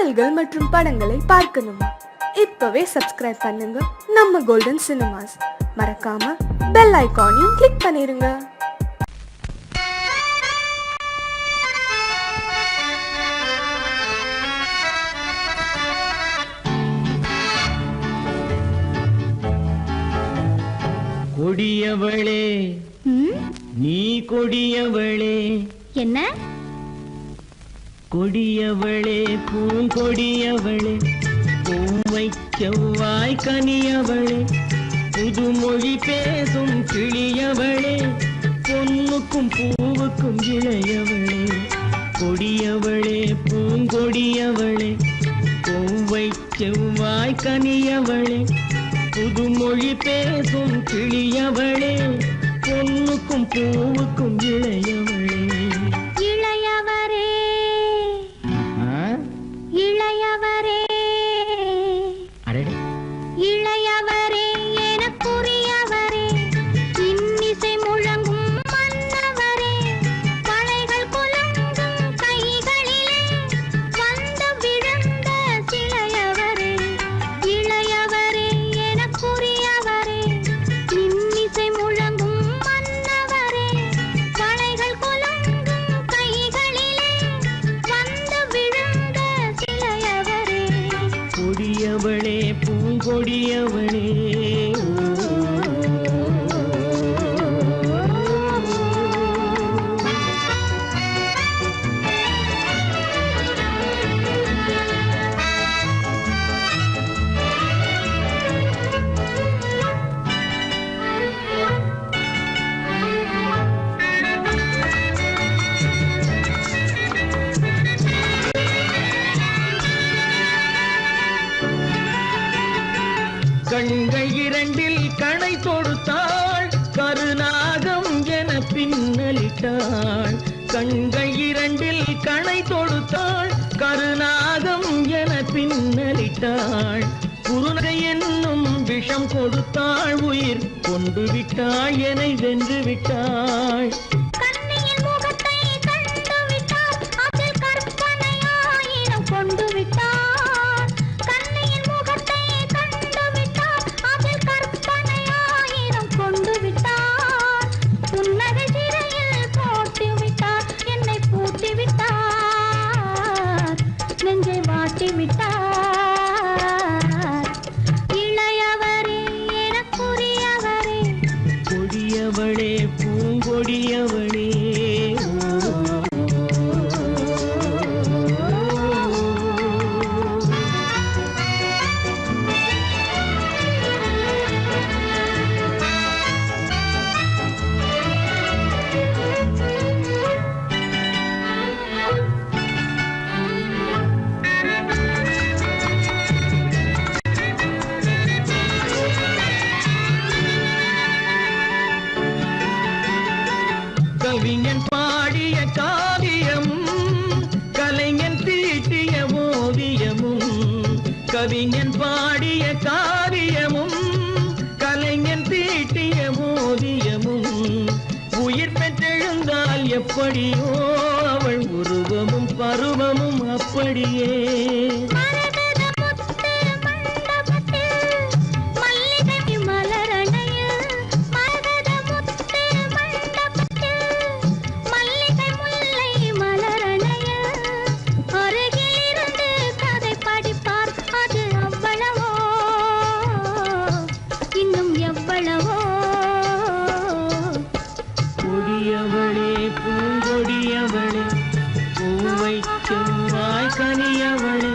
பாடல்கள் மற்றும் படங்களை பார்க்கணுமா? இப்பவே சப்ஸ்கிரைப் பண்ணுங்க நம்ம கோல்டன் சினிமாஸ். மறக்காம பெல் ஐகானையும் கிளிக் பண்ணிருங்க. கொடியவளே நீ கொடியவளே. என்ன கொடியவளே பூங்கொடியவளே, பூவை செவ்வாய் கனியவளே, புதுமொழி பேசும் கிளியவளே, பொன்னுக்கும் பூவுக்கும் இளையவளே. கொடியவளே பூங்கொடியவளே, பூவை செவ்வாய் கனியவளே, புதுமொழி பேசும் கிளியவளே, பொன்னுக்கும் பூவுக்கும் இளையவளே. இளையவரே இளையவரே இளையவரே எனக்குரியவரே, இன்னிசை முழங்கும் மன்னவரே, வளைகள் குலுங்கும் கைகளிலே வந்து விழுந்த சிலையவரே. இளையவரே எனக்குரியவரே, இன்னிசை முழங்கும் மன்னவரே, வளைகள் குலுங்கும் கைகளிலே வந்து விழுந்த சிலையவரே. கொடியவளே பூங்கொடியவளே. கண்கள் இரண்டில் கணை தொடுத்தாள், கருநாகம் என பின்னலிட்டாள். கண்கள் இரண்டில் கணை தொடுத்தாள், கருநாகம் என பின்னலிட்டாள். குருநகை என்னும் விஷம் கொடுத்தாள், உயிர் கொண்டு விட்டாள், என்னை வென்று விட்டாள். கண்ணியின் முகத்தை கண்டு விட்டார், அதில் கற்பனையாயிரம் கொண்டு விட்டார். கண்ணியின் முகத்தை கண்டு விட்டார், அதில் கற்பனையாயிரம் கொண்டு விட்டார். புன்னகை சிறையில் போட்டு விட்டார், என்னை பூட்டி விட்டார், நெஞ்சை வாட்டி விட்டார். இளையவரே எனக்குரியவரே, கொடியவளே பூங்கொடியவளே. கவிஞன் பாடிய காவியமும், கலைஞன் தீட்டிய ஓவியமும். கவிஞன் பாடிய காவியமும், கலைஞன் தீட்டிய ஓவியமும். உயிர் பெற்றெழுந்தால் எப்படியோ அவள் உருவமும் பருவமும் அப்படியே. மரகத முத்து மண்டபத்தில் மல்லிகை மலரணையில், மரகத முத்து மண்டபத்தில் மல்லிகை முல்லை மலரணையில், அருகில் இருந்து கதை படிப்பார், அது அவ்வளவோ இன்னும் எவ்வளவோ. கொடியவளே பூங்கொடியவளே, பூவை செவ்வாய் கனியவளே,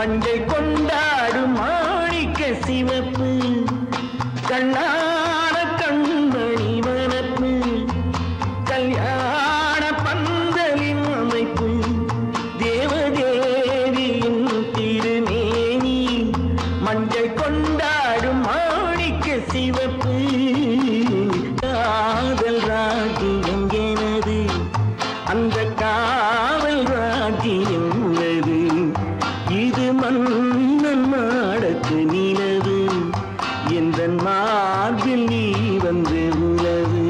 மஞ்சள் கொண்டாடும் மாணிக்க சிவப்பு கண்ணான கண்மணி வனப்பு கல்யாண பந்தலின் அமைப்பு தேவதேவியின் திருமேனி மஞ்சள் கொண்டாடும் மாணிக்க சிவப்பு காதல் ராஜ்யம் எனது அந்த காவல் ராஜ்யம் உள்ளது இது மன்னன் மாடத்து நிலவு எந்த மார்பில் நீ வந்து உலவு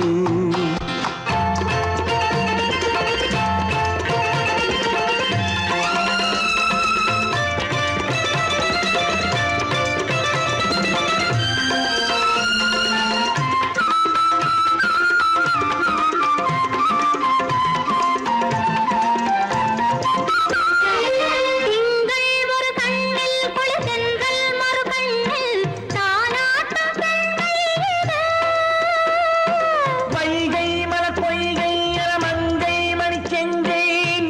திங்கள் ஒரு கண்ணில் குளிர்தென்றல் மறு கண்ணில் தானாட்டம் பெண்கள் இது. வைகை மலர் பொய்கை மங்கை மணி செங்கை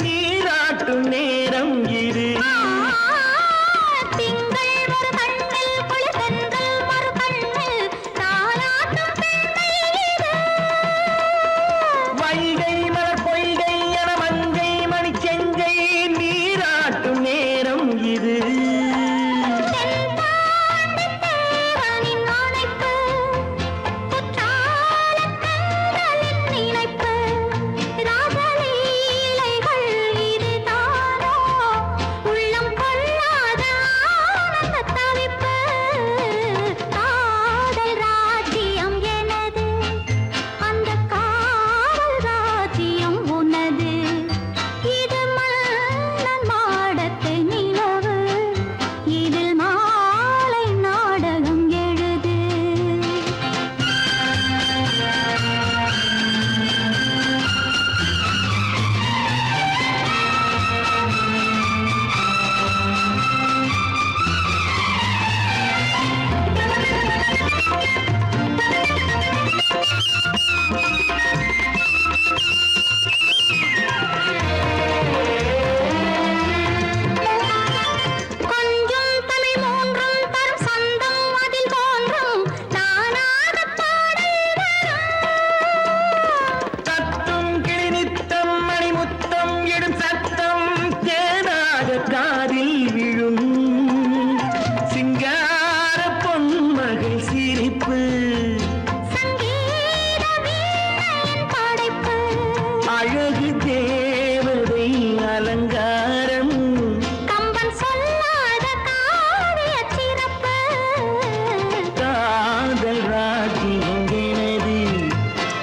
நீராட்டும் நேரம் இது திங்கள் ஒரு கண்ணில் குளிர்தென்றல் மறு கண்ணில் தானாட்டம் பெண்கள் இது. வைகை மலர் பொய்கை மங்கை மணி செங்கை நீராட்டும் நேரம் இது தென்பாண்டித் தேவனின் அணைப்பு, குற்றாலக் கண்களின் நினைப்பு, ராசலீலைகள் இதுதானோ, உள்ளம் கொள்ளாத ஆனந்தத் தவிப்பு. காதல் ராஜ்யம் எனது, அந்த காவல் ராஜ்யம் உனது. இது மன்னன் மாடத்து நிலவு, இதில் மாலை நாடகம் எழுது. கொஞ்சம் தமிழ் மூன்றும் தரும் சந்தம் அதில் தோன்றும் நானாகப் பாடல் வரும். தத்தும் கிளி நித்தம் மணிமுத்தம் எடும் சத்தம் தேனாக காதில் விழும் சிங்கார பொன்மகள் சிரிப்பு சங்கீத வீணையின் படைப்பு, அழகு தேவதை அலங்காரம் கம்பன் சொல்லாத காவியச் சிறப்பு. காதல் ராஜ்யம் எனது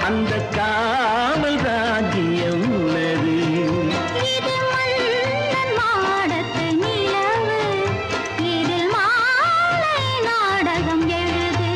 அந்த காவல் ராஜ்யம் உள்ளது இது மன்னன் மாடத்து நிலவு, இதில் மாலை நாடகம் எழுது.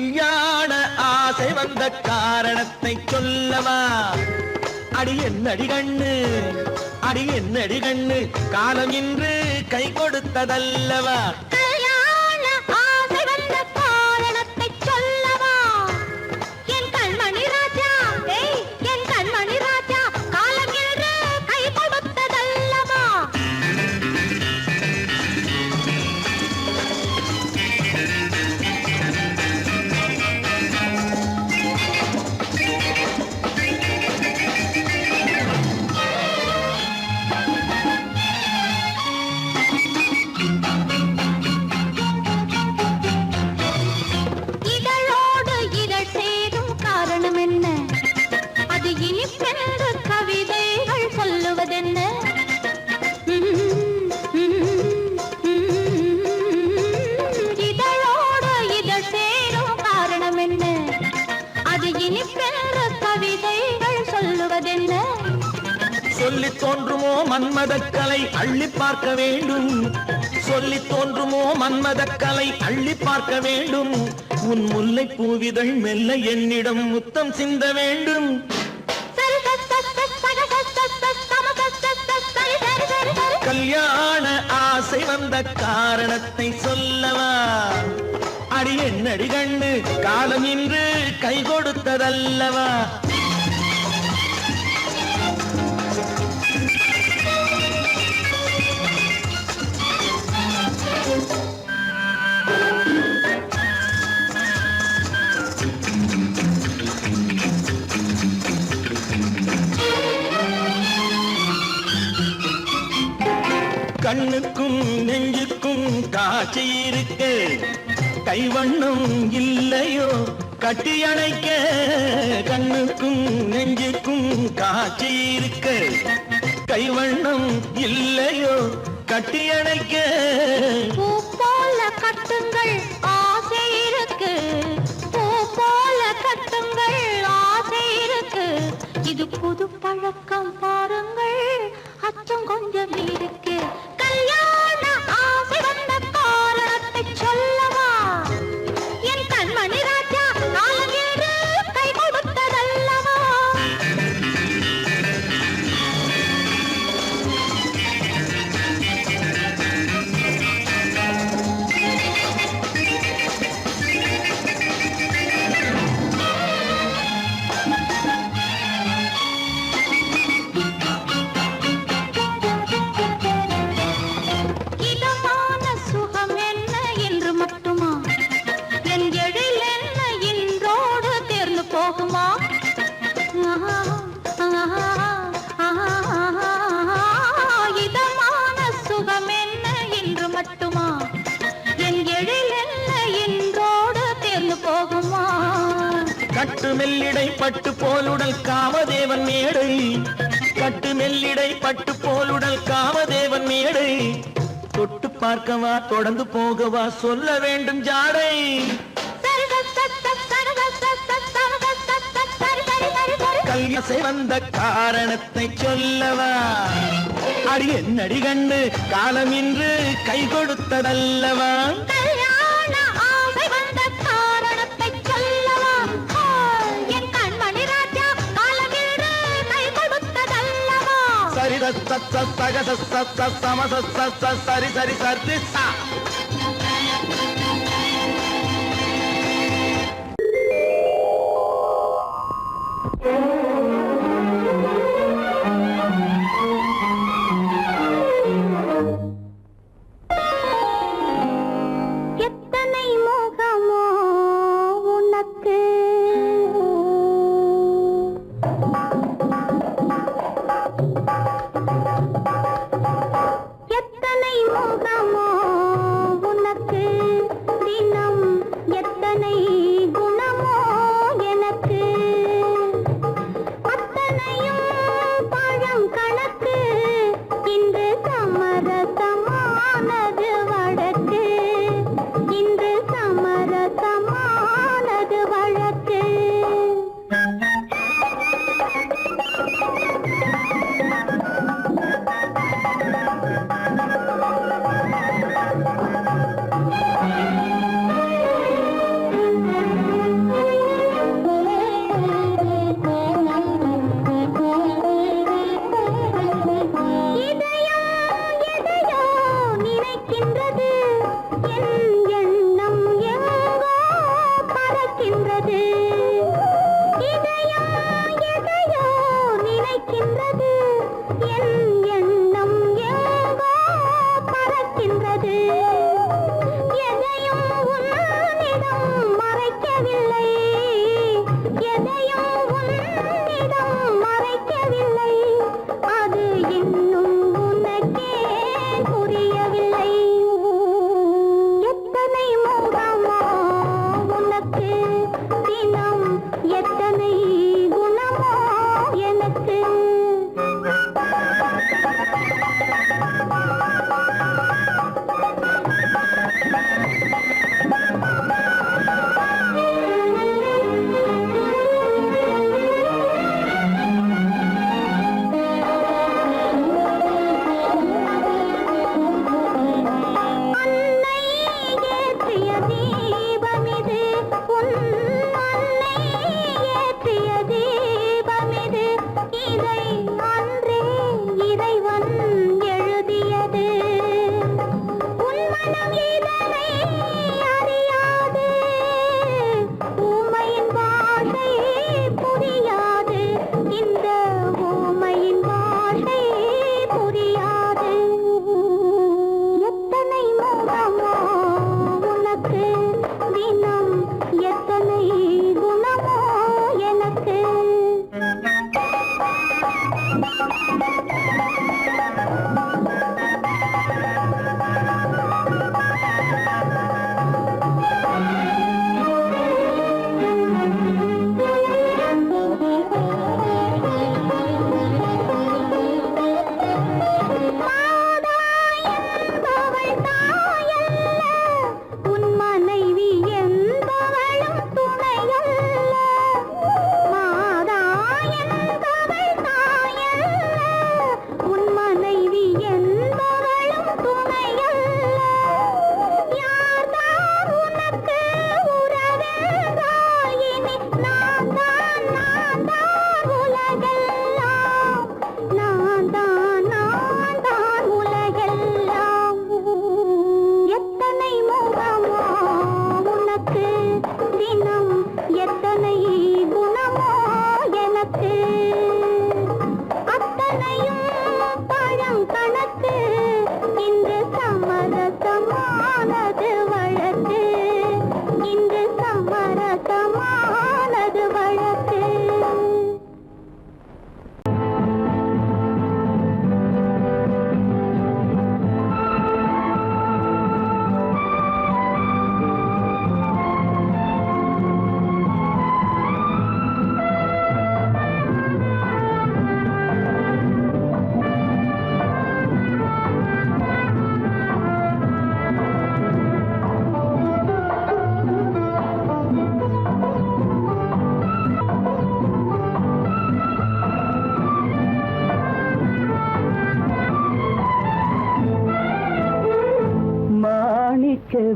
கல்யாண ஆசை வந்த காரணத்தை சொல்லவா? அடி என்னடி கண்ணு, அடி என்னடி கண்ணு, காலம் இன்று கை கொடுத்ததல்லவா? கல்யாண ஆசை வந்த காரணத்தை சொல்லவா? என் கண்மணி ராஜா, என் கண்மணி ராஜா, காலம் என்று கை கொடுத்ததல்லவா? இதழோடு இதழ் சேரும் காரணம் என்ன? அது இனிப்பென்று கவிதைகள் சொல்லுவதென்ன? இதழோடு இதழ் சேரும் காரணம் என்ன? அது இனிப்பென்று கவிதைகள் சொல்லுவதென்ன? சொல்லித் தோன்றுமோ மன்மதக்கலை அள்ளி பார்க்க வேண்டும், சொல்லித் தோன்றுமோ மன்மதக்கலை அள்ளி பார்க்க வேண்டும். உன் முல்லை பூவிதழ் மெல்ல என்னிடம் முத்தம் சிந்த வேண்டும். கல்யாண ஆசை வந்த காரணத்தை சொல்லவா? அடி என்னடி கண்ணு, காலம் இன்று கை கொடுத்ததல்லவா? கண்ணுக்கும் நெஞ்சுக்கும் காட்சி இருக்க, கைவண்ணம் இல்லையோ கட்டி அணைக்க? கண்ணுக்கும் நெஞ்சுக்கும் காட்சி இருக்க, கைவண்ணம் இல்லையோ கட்டி அணைக்க? பூ போல கட்டுங்கள் ஆசை இருக்கு, பூ போல கட்டுங்கள் ஆசை இருக்கு. இது புது பழக்கம் பாருங்கள், அச்சம் கொஞ்சம் இருக்கு. கல்யாண ஆசை வந்த காரணத்தை சொல்லவா? என் கண்மணி ராஜா, காலம் என்று கை கொடுத்ததல்லவா? இதமான சுகம் என்ன என்று மட்டுமா? என் எழில் என்ன இன்றோடு தேர்ந்து போகுமா? இதமான சுகம் என்ன என்று மட்டுமா? என் எழில் என்ன இன்றோடு தேர்ந்து போகுமா? கட்டு மெல்லிடை பட்டு போலுடல் காமதேவன் மேடை, கட்டு மெல்லிடை பட்டு போலுடல் காமதேவன் மேடை. தொட்டு பார்க்கவா தொடர்ந்து போகவா சொல்ல வேண்டும் ஜாடை? கல்யாசை வந்த காரணத்தை சொல்லவா? அடி என்னடி கண்டு, காலம் இன்று கை கொடுத்ததல்லவா? கல்யாண ஆசை வந்த காரணத்தை சொல்லவா? என் கண்மணி ராஜா, காலம் என்று கை கொடுத்ததல்லவா? சரி சக சம சரி சரி சரி சா. எத்தனை மோகமோ உனக்கு, எத்தனை மோகமோ உனக்கு, தினம் எத்தனை குணமோ எனக்கு. அத்தனையும் பழம் கணக்கு, இன்று சமரசமானது வழக்கு, இன்று சமரசமானது வழக்கு.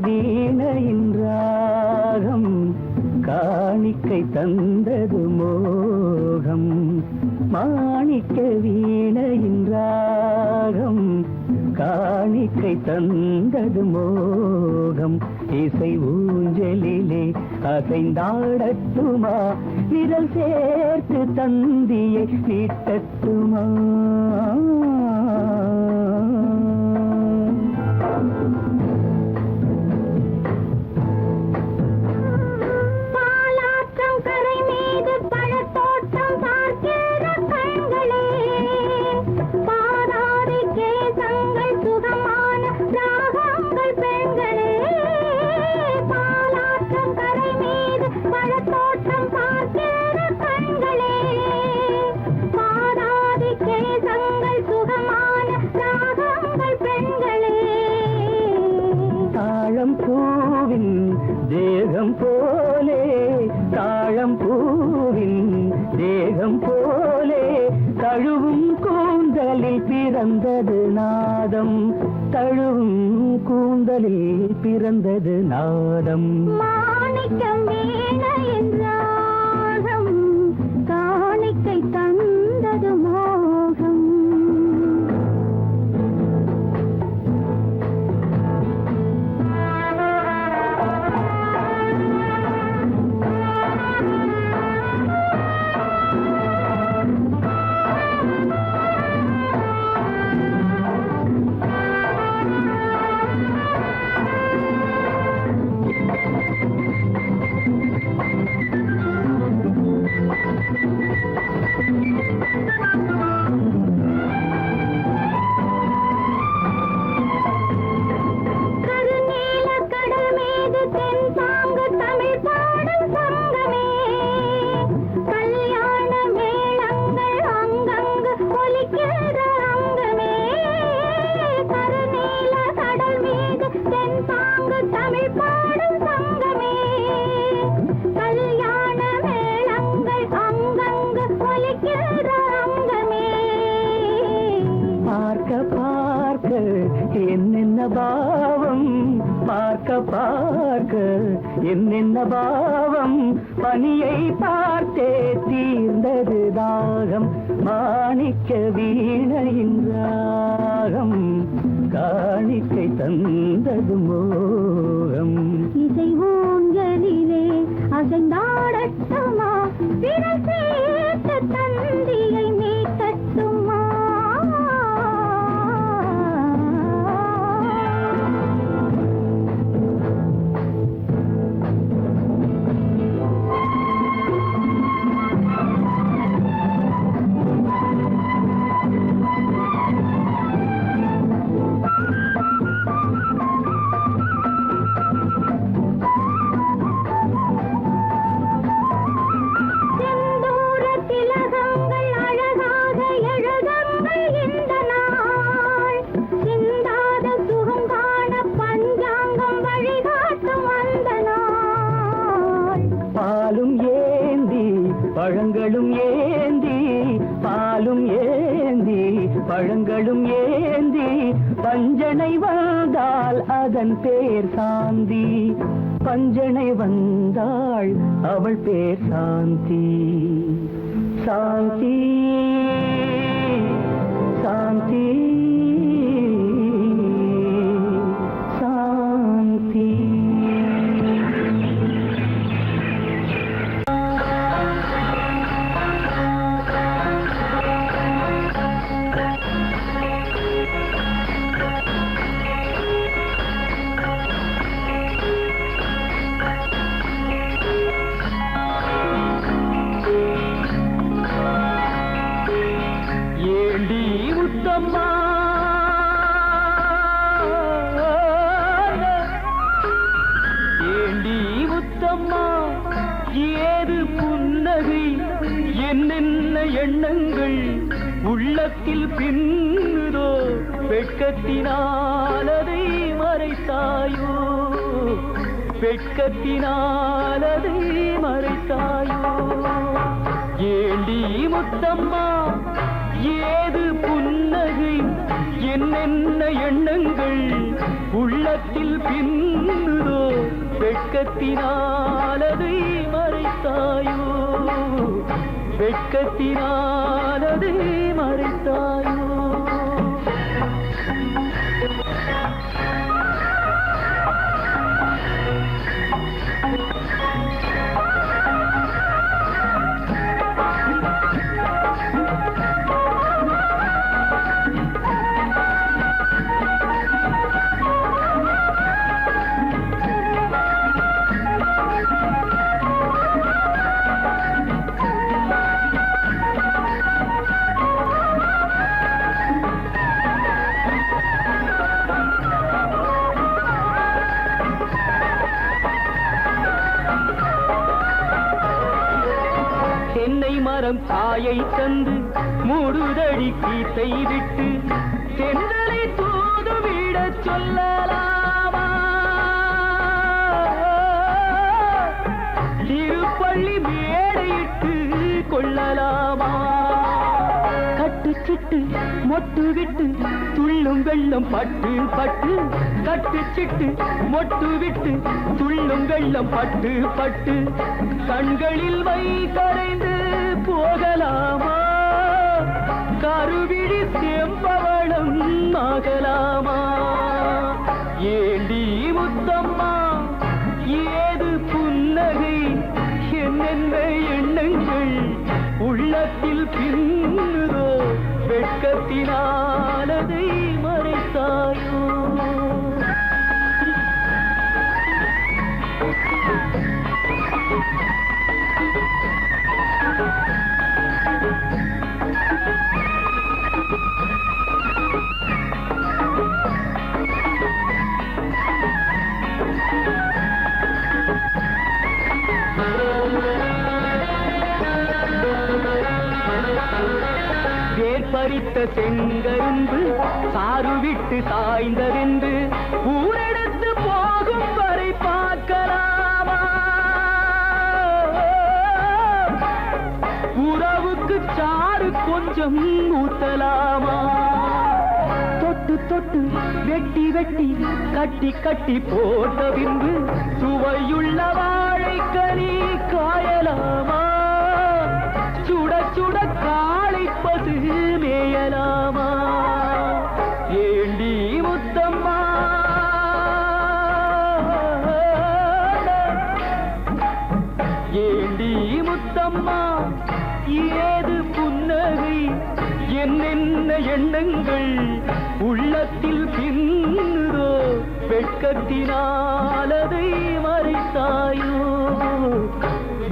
வீணையின் ராகம் காணிக்கை தந்தது மோகம். மாணிக்க வீணையின் ராகம் காணிக்கை தந்தது மோகம். இசை ஊஞ்சலிலே அசைந்தாடட்டுமா, விரல் சேர்த்து தந்தியை நீட்டட்டுமா. தேகம் போலே தாழம் பூவின் தேகம் போலே தழுவும் கூந்தலில் பிறந்தது நாதம். தழுவும் கூந்தலில் பிறந்தது நாதம். மாணிக்கம் வீணையின் ராகம் காணிக்கை தந்தது மோகம். என்னென்ன பாவம் பார்க்க பார்க்க என்னென்ன பாவம். பனியை பார்த்தே தீர்ந்தது தாகம். மாணிக்க வீணையின் ராகம் காணிக்கை தந்தது மோகம். இசை ஊஞ்சலிலே அசைந்தாடட்டுமா, விரல் சேர்த்து தந்தியை மீட்டட்டுமா. பழங்களும் ஏந்தி பஞ்சனை வந்தாள் அதன் பேர் சாந்தி. பஞ்சனை வந்தாள் அவள் பேர் சாந்தி. சாந்தி சாந்தி சாந்தி. ஏண்டி முத்தம்மா ஏண்டி முத்தம்மா ஏது புன்னகை என்னென்ன எண்ணங்கள் உள்ளத்தில் பின்னுதோ வெட்கத்தினால் அதை மறைத்தாயோ வெட்கத்தினால் அதை மறைத்தாயோ. ஏண்டி முத்தம்மா ஏது புன்னகை என்னென்ன எண்ணங்கள் உள்ளத்தில் பின்னுதோ வெட்கத்தினால் அதை மறைத்தாயோ வெட்கத்தினால் அதை மறைத்தாயோ. தென்னை மரம் தாயை தந்து மூடுதடி கீத்தை விட்டு தென்றலை தூதுவிட சொல்லலாமா? திருப்பள்ளி மேடையிட்டு கொள்ளலாமா? கட்டுச்சிட்டு மொட்டு விட்டு துள்ளும் வெள்ளம் பட்டு பட்டு கட்டுச்சிட்டு மொட்டு விட்டு துள்ளும் வெள்ளம் பட்டு பட்டு கண்களில் வை கரைந்து போகலாமா? கருவிழி செம்பவளம் ஆகலாமா? ஏண்டி முத்தம்மா ஏது புன்னகை என்னென்ன எண்ணங்கள் உள்ளத்தில் பின்னுதோ வெட்கத்தினால் அதை மறைத்தாயோ. பறித்த செங்கரும்பு சாறு விட்டு சாய்ந்ததென்று ஊரெடுத்து போகும் வரை பார்க்கலாமா? உறவுக்கு சாறு கொஞ்சம் ஊத்தலாமா? தொட்டு தொட்டு வெட்டி வெட்டி கட்டி கட்டி போட்ட பின்பு சுவையுள்ள வாழைக்கனி காயலாமா? சுட சுட காளைப்பது மேயலாமா? ஏண்டி முத்தம்மா ஏண்டி முத்தம்மா ஏது புன்னகை என்னென்ன எண்ணங்கள் உள்ளத்தில் பின்னுதோ வெட்கத்தினால் அதை மறைத்தாயோ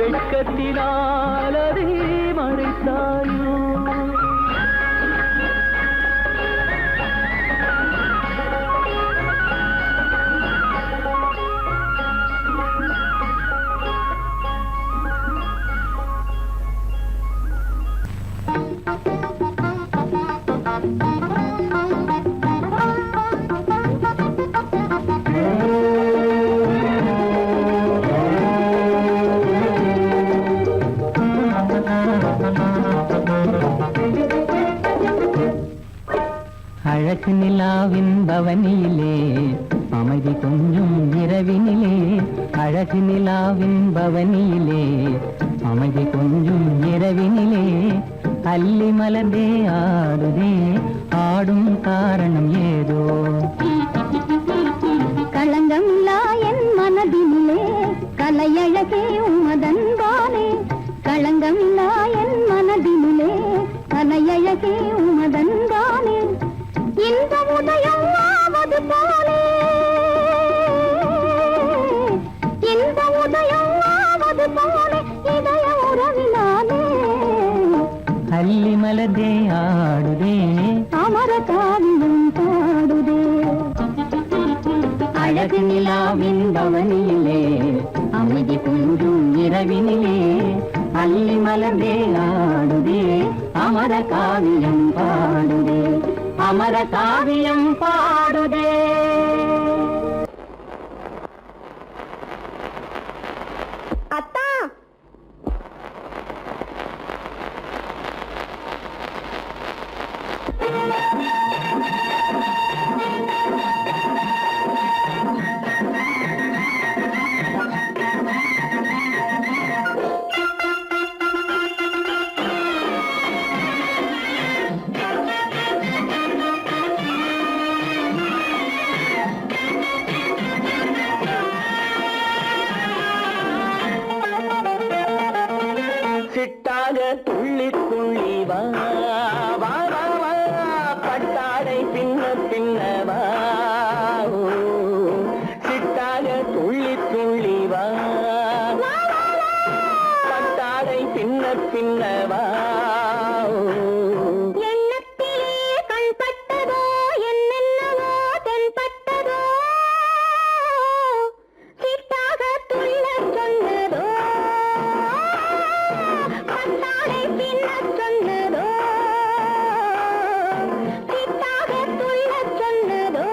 வெட்கத்தினால் அதை மறைத்தாயோ. அழகு நிலாவின் பவனியிலே அமைதி கொஞ்சம் இரவினிலே அழகு நிலாவின் பவனியிலே அமைதி கொஞ்சம் இரவினிலே அல்லி மலர்ந்தே ஆடுதே ஆடும் காரணம் ஏதோ களங்கமில்லா என் மனதினிலே கலையழகே உமதன்பாலே களங்கமில்லா என் மனதினிலே கலையழகே உமதன்பாலே இன்ப உதயம் ஆவது போலே இன்ப உதயம் ஆவது போலே இதய உறவினாலே அல்லி மலர்ந்தே ஆடுதே அமர காவியம் பாடுதே அழகு நிலாவின் பவனியிலே அமைதி கொஞ்சம் இரவினிலே அல்லி மலர்ந்தே ஆடுதே அமர காவியம் பாடுதே அமர காவியம் பாடுதே அத்தா சிட்டாக துள்ளி துள்ளி வா வா வா வா பட்டாடை பின்ன பின்ன வா ஓ, சிட்டாக துள்ளி துள்ளி வா பட்டாடை பின்ன பின்ன வா ஓ. எண்ணத்திலே கண்பட்டதோ என்னென்னவோ தென்பட்டதோ சிட்டாக துள்ளச் சொன்னதோ பட்டாடை பின்னச் சொன்னதோ சிட்டாக துள்ளச் சொன்னதோ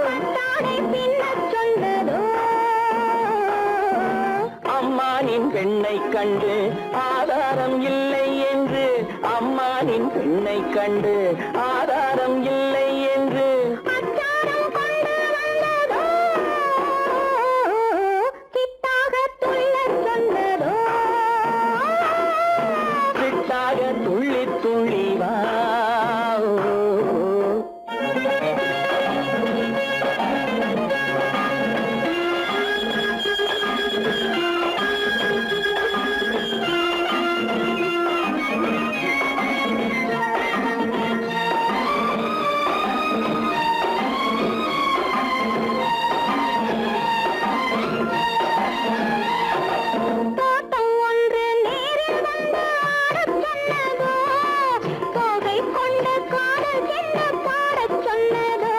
பட்டாடை பின்னச் சொன்னதோ அம்மானின் பெண்ணை கண்டு ஆதாரம் இல்லை என்று அம்மானின் பெண்ணை கண்டு ஆதாரம் இல்லை என்று அச்சாரம் கொண்டு வந்ததோ சிட்டாக துள்ளச் சொன்னதோ சிட்டாக துள்ளி துள்ளி வா தோட்டம் ஒன்று நேரில் வந்து ஆடச் சொன்னதோ தோகை கொண்ட காதல் என்ன பாடச் சொன்னதோ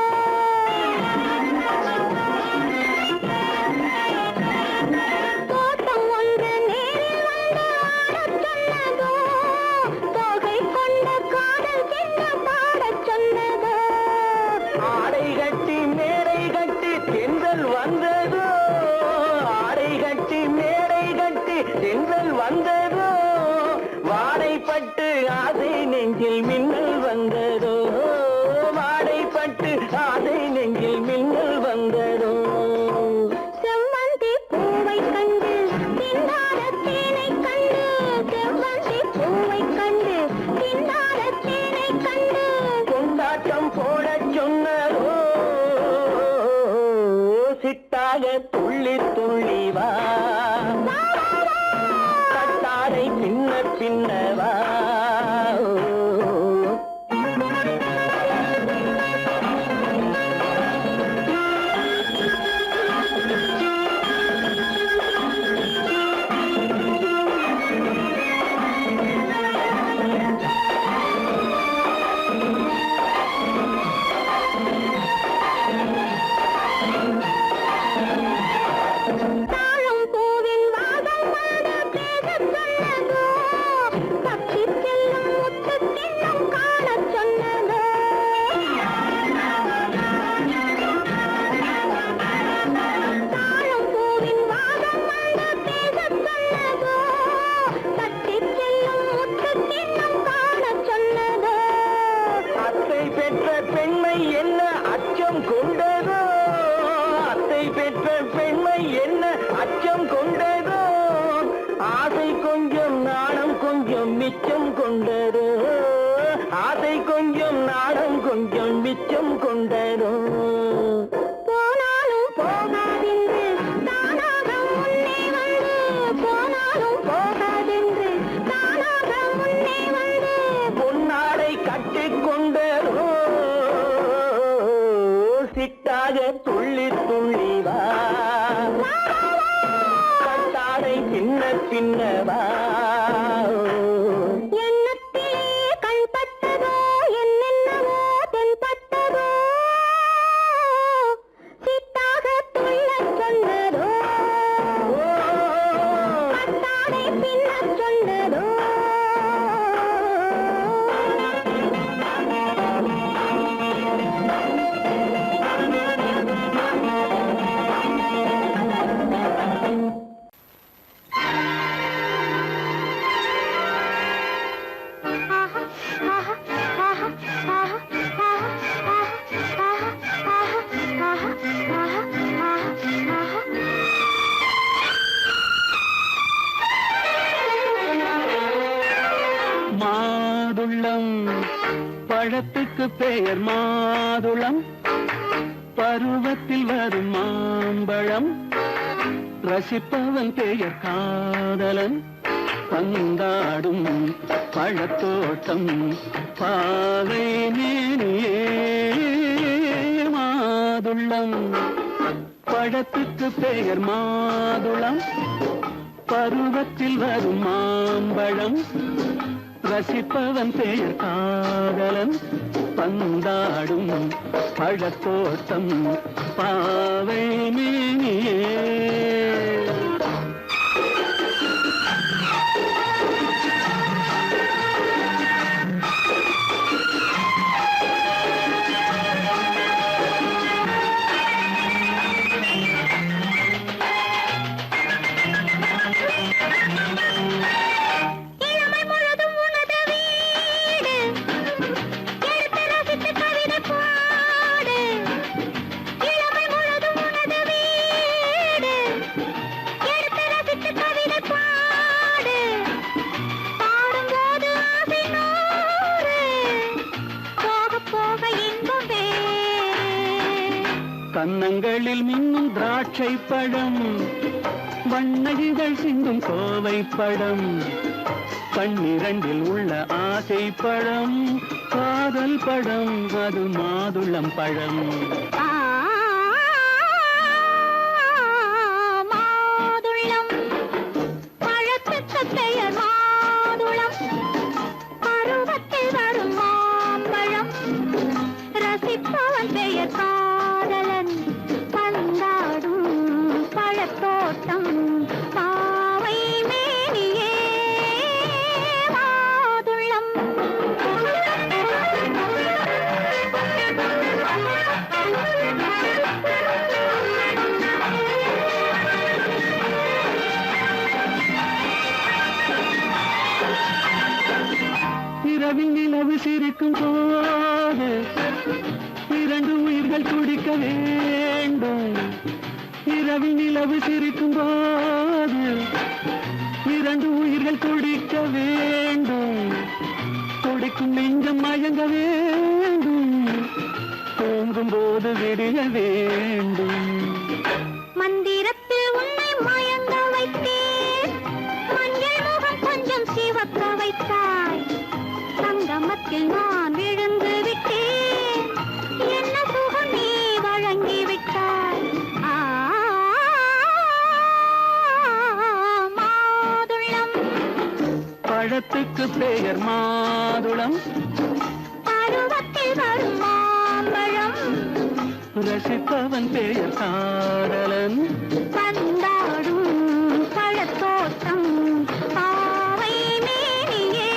தோட்டம் ஒன்று நேரில் வந்து ஆடச் சொன்னதோ தோகை கொண்ட காதல் என்ன பாடச் சொன்னதோ ஆடை கட்டி மேடை கட்டி தென்றல் வந்ததோ ஆடை கட்டி மேடை கட்டி தென்றல் வந்ததோ வாடைப்பட்டு ஆசை நெஞ்சில் மின்னல் வந்ததோ வாடைப்பட்டு ஆசை நெஞ்சில் மின்னல் வந்ததோ செவ்வந்தி பூவை கண்டு திண்டாட தேனை கண்டு செவ்வந்தி பூவை கண்டு திண்டாட தேனை கண்டு கொண்டாட்டம் போடச் சொன்னதோ சிட்டாக துள்ளி துள்ளி வா கட்டாடை பின்ன பின்ன வா ஆசை கொஞ்சம் நாடம் கொஞ்சம் மிச்சம் கொண்டதோ போனாலும் போகாதென்று தானாக முன்னே வந்து போனாலும் போகாதென்று தானாக முன்னே வந்து பொன்னாடை கட்டிக்கொண்டதோ சிட்டாக துள்ளி துள்ளி வா கட்டாடை சின்ன சின்னவா எண்ணத்திலே கண்பட்டதோ என்னென்னவோ தென்பட்டதோ சித்தாக துள்ளச் சொன்னதோ கட்டாடை பின்னச் சொன்னதோ மாதுளம் பழத்துக்கு பெயர் மாதுளம் பருவத்தில் வரும் மாம்பழம் ரசிப்பவன் பெயர் காதலன் பந்தாடும் பழத்தோட்டம் பாவை மேனியே மாதுளம் பழத்துக்கு பெயர் மாதுளம் பருவத்தில் வரும் மாம்பழம் ரசிப்பவன் பெயர் காதலன் பந்தாடும் பழத்தோட்டம் பாவை மேனியே இளமை முழுதும் உனது வீடு எடுத்து ரசித்து கவிதை பாடு இளமை முழுதும் உனது வீடு எடுத்து ரசித்து கவிதை பாடு பாடும்போது ஆசை நூறு போக போக இன்பம் வேறு கன்னங்களில் மின்னும் திராட்சை பழம் வண்ணகிகள் சிந்தும் கோவை பழம் கண்ணிரண்டில் உள்ள ஆசை பழம் காதல் பழம் அது மாதுளம் பழம் மாதுளம் பழத்துக்கு பெயர் மாதுளம் பருவத்தில் வரும் மாம்பழம் ரசிப்பவன் பெயர் காதலன் பந்தாடும் பழத்தோட்டம் பாவை மேனியே மாதுளம் இரவில் நிலவு சிரிக்கும் போது இரண்டு உயிர்கள் துடிக்க வேண்டும் இரவில் நிலவு சிரிக்கும் போது இரண்டு உயிர்கள் துடிக்க வேண்டும் துடிக்கும் நெஞ்சம் மயங்க வேண்டும் தூங்கும் போது விடிய வேண்டும் மந்திரத்தில் உன்னை மயங்க வைத்தேன் மஞ்சள் முகம் கொஞ்சம் சிவக்க வைத்தாய் சங்கமத்தில் நான் விழுந்து விட்டேன் என்ன சுகம் நீ வழங்கி விட்டாய் மாதுளம் பழத்துக்கு பெயர் மாதுளம் பருவத்தில் வரும் மாம்பழம் ரசிப்பவன் பெயர் காதலன் பந்தாடும் பழத்தோட்டம் பாவை மேனியே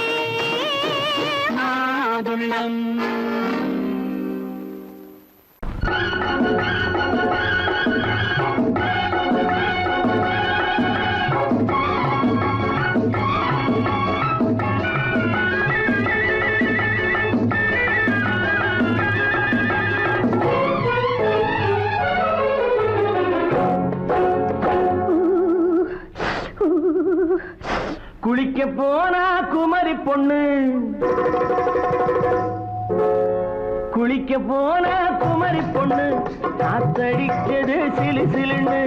மாதுளம் குளிக்க போனா குமரி பொண்ணு குளிக்க போன குமரி பொண்ணு காத்தடிச்சது சிலு சிலுன்னு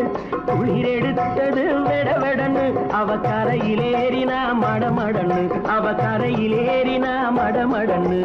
குளிர் எடுத்தது வெடவெடன்னு அவ கரையிலேறினா மடமடன்னு அவ கரையிலேறினா மடமடன்னு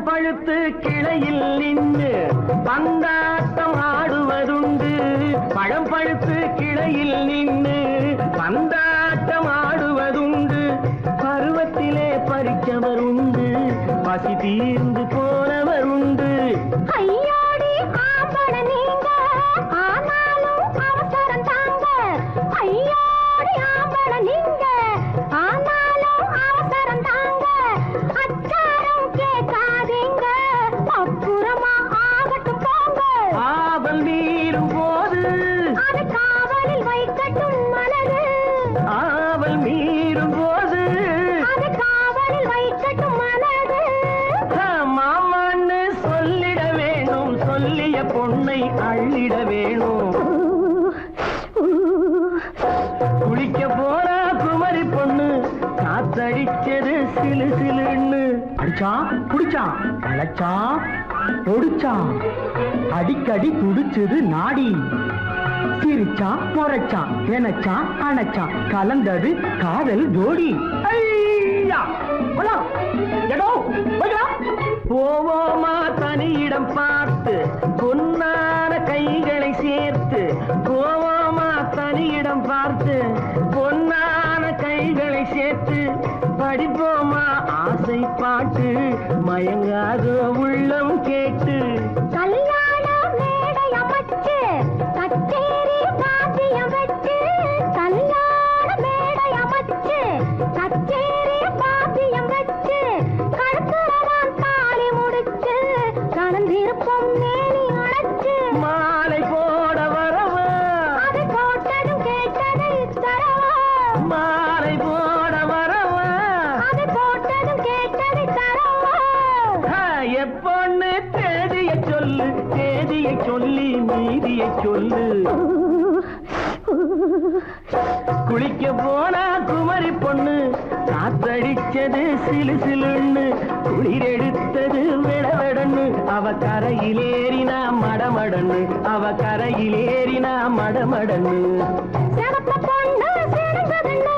பழுத்து கிளையில் நின்று பந்தாட்டம் ஆடுவதுண்டு பழம் பழுத்து கிளையில் நின்று பந்தாட்டம் ஆடுவதுண்டு பருவத்திலே பறிச்சவர் உண்டு பசி தீர்ந்து போனவர் உண்டு ஐயோடி ஆம்பட நீங்க ஆனாலும் அவசரம் தாங்க ஐயோடி ஆம்பட நீங்க ஆனாலும் அவசரம் தாங்க அச்சாரம் கேட்காதீங்க அப்புறமா ஆகட்டும் போங்க ஆவல் மீறும் போது அது காவலில் வைக்கட்டும் மனது ஆவல் மீறும் போது அது காவலில் வைக்கட்டும் மனது மாமான்னு சொல்லிட வேணும் சொல்லிய பொண்ணை அள்ளிட வேணும் குளிக்க போற குமரி பொண்ணு காத்தடிச்சது சிலு சிலுன்னு அடிச்சான் புடிச்சான் அழைச்சான் பொடிச்சான் அடிக்கடி துடிச்சது நாடி சிரிச்சான் முறைச்சான் நினைச்சான் அணைச்சான் கலந்தது காதல் ஜோடி போவோமா தனியிடம் பார்த்து பொன்னான கைகளை சேர்த்து போவோமா தனியிடம் பார்த்து பொன்னான கைகளை சேர்த்து படிப்போமா ஆசை பாட்டு மயங்காத உள்ளம் கேட்டு கல்யாண மேடை அமைச்சு கச்சேரி வாத்தியம் வச்சு கல்யாண மேடை அமைச்சு கச்சேரி வாத்தியம் வச்சு கழுத்துறவான் தாலி முடிச்சு கலந்திருப்போம் மேனி அழைச்சு மாலை போட வரவா அது போட்டதும் கேட்டதை தரவா மாலை போட வரவா அது போட்டதும் கேட்டதை தரவா எப்பொண்ணு தேதிய சொல்லு தேதியை சொல்லி மீதியை சொல்லு குளிக்க போனா குமரி பொண்ணு காத்தடிச்சது சிலு சிலுன்னு குளிர் எடுத்தது வெடவெடன்னு அவ கரையிலேறினா மடமடன்னு அவ கரையிலேறினா மடமடன்னு சிறப்பு பொண்ணு சிறந்ததுன்னு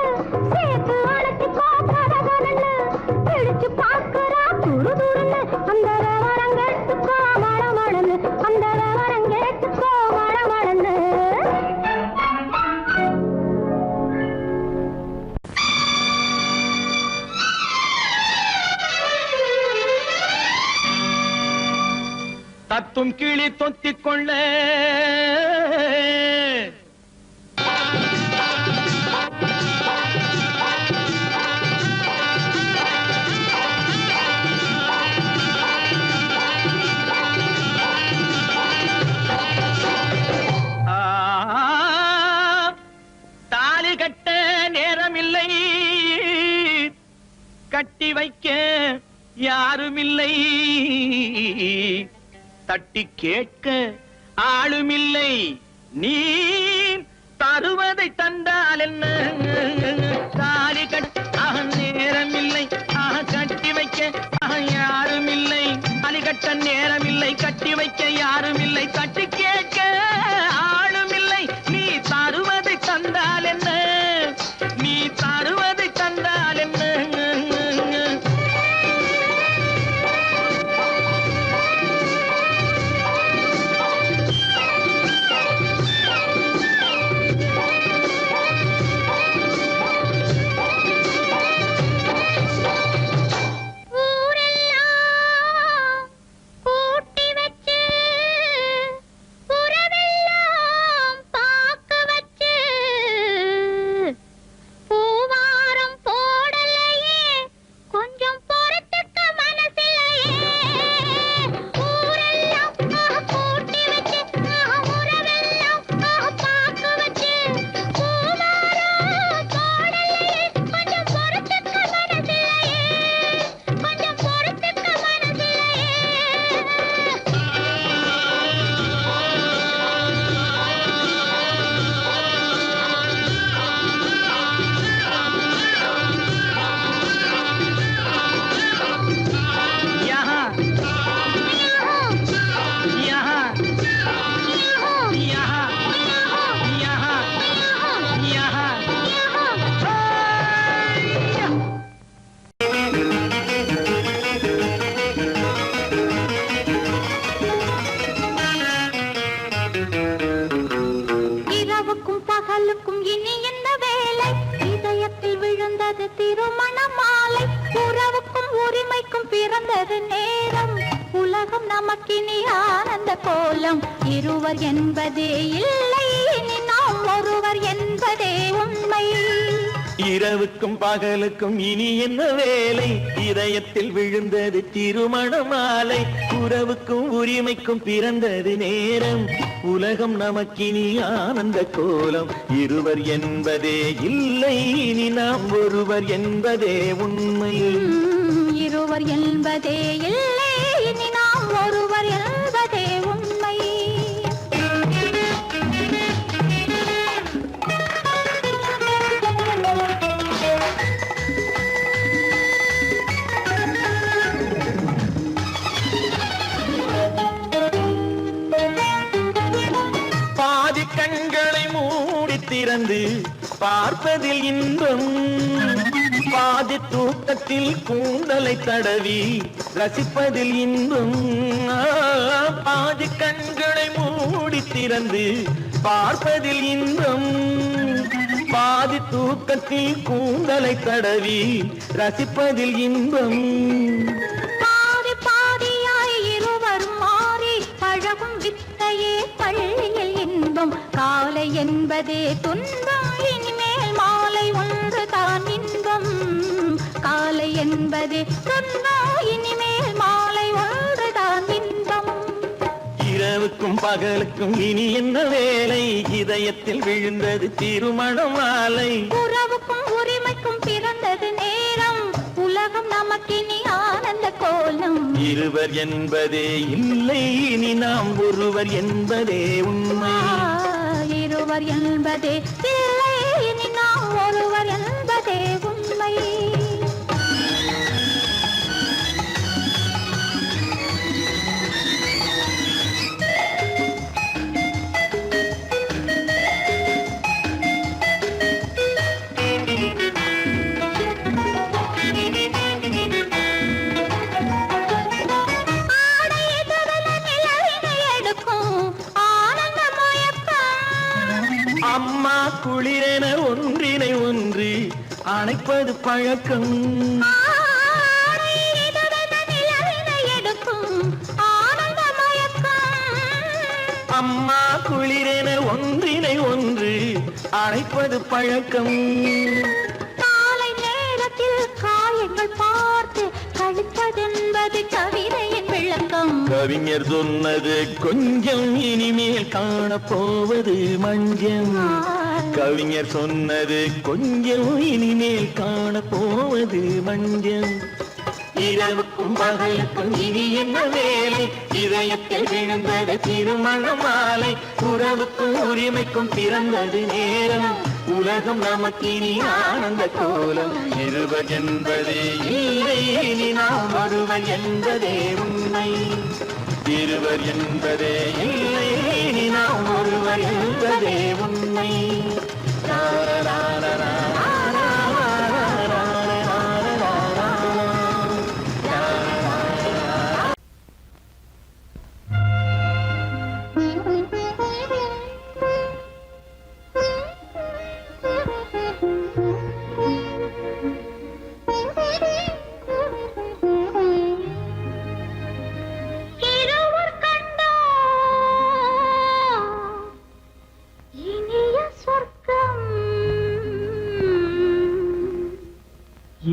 சேர்த்து அழைச்சு போக்கதகன்னு பிடிச்சு பார்க்கறா துரு துருன்னு அந்த விவரங்கெட்டுக்கோ மடமடன்னு அந்த விவரங்கெட்டுக்கோ மடமடன்னு தத்தும் கிளி தொத்திக் கொள்ள தாலி கட்ட நேரமில்லை கட்டி வைக்க யாருமில்லை தட்டி கேட்க ஆளுமில்லை நீ தருவதை தந்தால் என்ன தாலி கட்ட நேரமில்லை கட்டி வைக்க யாருமில்லை தாலி கட்ட நேரமில்லை கட்டி வைக்க யாருமில்லை தட்டி கேட்க ஆளுமில்லை நீ தருவதை தந்தால் என்ன நீ தருவதை தந்தால் என்ன திருமண மாலை உறவுக்கும் உரிமைக்கும் பிறந்தது நேரம் உலகம் நமக்கினி ஆனந்த கோலம் இருவர் என்பதே இல்லை இனி நாம் ஒருவர் என்பதே உண்மை இரவுக்கும் பகலுக்கும் இனி என்ன வேலை இதயத்தில் விழுந்தது திருமண மாலை உறவுக்கும் உரிமைக்கும் பிறந்தது நேரம் உலகம் நமக்கினி ஆனந்த கோலம் இருவர் என்பதே இல்லை இனி நாம் ஒருவர் என்பதே உண்மை இருவர் என்பதே இல்லை இனி நாம் ஒருவர் என்பதே உண்மை பாதி கண்களை மூடி திறந்து பார்ப்பதில் இன்பம் பாதி தூக்கத்தில் கூந்தலை தடவி ரசிப்பதில் இன்பம் பாதி கண்களை மூடி திறந்து பார்ப்பதில் இன்பம் பாதி தூக்கத்தில் கூந்தலை தடவி ரசிப்பதில் இன்பம் பாதி பாதியாய் இருவரும் மாறி பழகும் வித்தையே பள்ளியில் இன்பம் காலை என்பதே துன்பம் இனிமேல் மாலை ஒன்று தான் இன்பம் காலை என்பதே துன்பம் இனிமேல் மாலை ஒன்று தான் இன்பம் இரவுக்கும் பகலுக்கும் இனி என்ன வேலை இதயத்தில் விழுந்தது திருமண மாலை உறவுக்கும் உரிமைக்கும் பிறந்தது நேரம் உலகம் நமக்கினி ஆனந்த கோலம் இருவர் என்பதே இல்லை இனி நாம் ஒருவர் என்பதே உண்மை இருவர் என்பதே இல்லை இனி நாம் ஒருவர் என்பதே உண்மை அம்மா குளிரென ஒன்றினை ஒன்று அணைப்பது பழக்கம் அம்மா குளிரென ஒன்றினை ஒன்று அணைப்பது பழக்கம் காலை நேரத்தில் காயங்கள் பார்த்து கழிப்பதென்பது கவிதையின் விளக்கம் கவிஞர் சொன்னது கொஞ்சம் இனிமேல் காணப்போவது மஞ்சம் கவிஞர் சொன்னது கொஞ்சம் இனிமேல் காணப்போவது மஞ்சம் இரவுக்கும் பகலுக்கும் இனி என்ன வேலை இதயத்தில் விழுந்தது திருமண மாலை உறவுக்கும் உரிமைக்கும் பிறந்தது நேரம் உலகம் நமக்கினி ஆனந்த கோலம் இருவர் என்பதே இல்லை இனி நாம் ஒருவர் என்பதே உண்மை இருவர் என்பதே இல்லை இனி நாம் ஒருவர் என்பதே உண்மை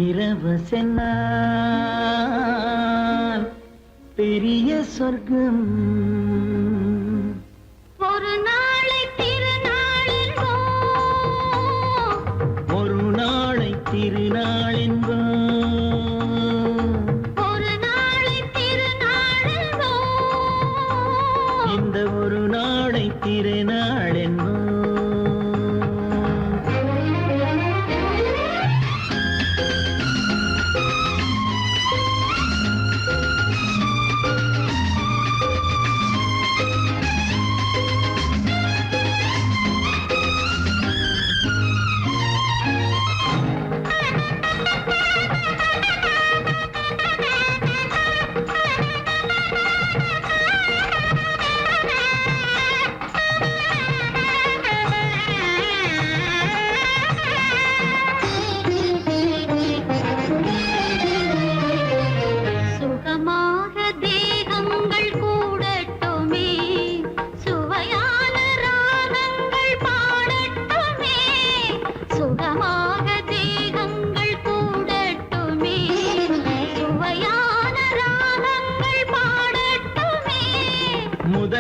இரவு சென்னால் பெரிய சொர்க்கம் ஒரு நாளை திருநாளென்போ ஒரு நாளை திருநாளென்போ ஒரு நாளை திருநாளென்போ இந்த ஒரு நாளை திருநாளென்போ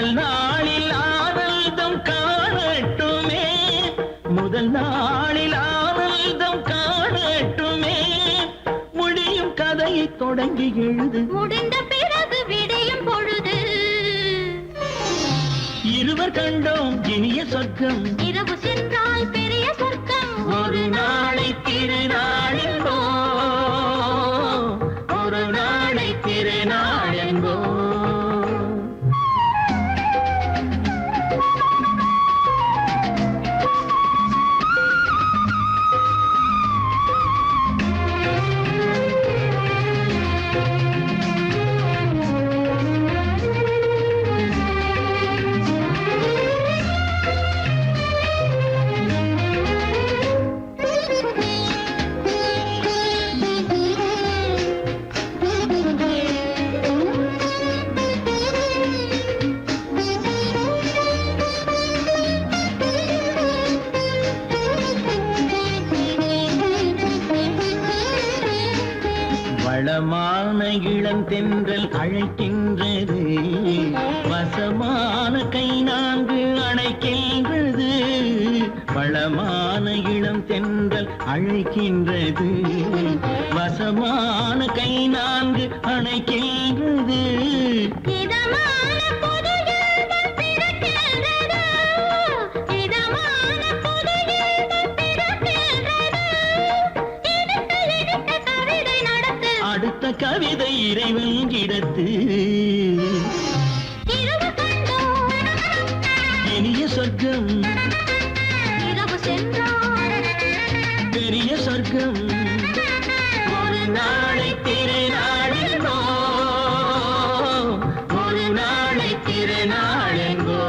முதல் நாளில் ஆனந்தம் காணட்டுமே, முதல் நாளில் ஆனந்தம் காணட்டுமே, முடியும் கதையை தொடங்கி எழுது, முடிந்த பிறகு விடியும் பொழுது இருவர் கண்டோம் இனிய சொர்க்கம், இரவு சென்றால் பெரிய சொர்க்கம். ஒரு நாளை திருநாளென்போ, ஒரு நாளை திருநாளென்போ. வளமான இளந்தென்றல் அழைக்கின்றது, வசமான கை நான்கு அணைக்கின்றது, வளமான இளந்தென்றல் அழைக்கின்றது, வசமான கை நான்கு அணைக்கின்றது. இதமான புது இன்பம் பிறக்கின்றது, இதமான புது இன்பம் பிறக்கின்றது. இனிக்க இனிக்க கவிதை நடத்து, அடுத்த கவிதை இறைவன் இடத்து, இரவு கண்டோம் இனிய சொர்க்கம், இரவு சென்றால் பெரிய சொர்க்கம். ஒரு நாளை திருநாளென்போ, ஒரு நாளை திருநாளென்போ.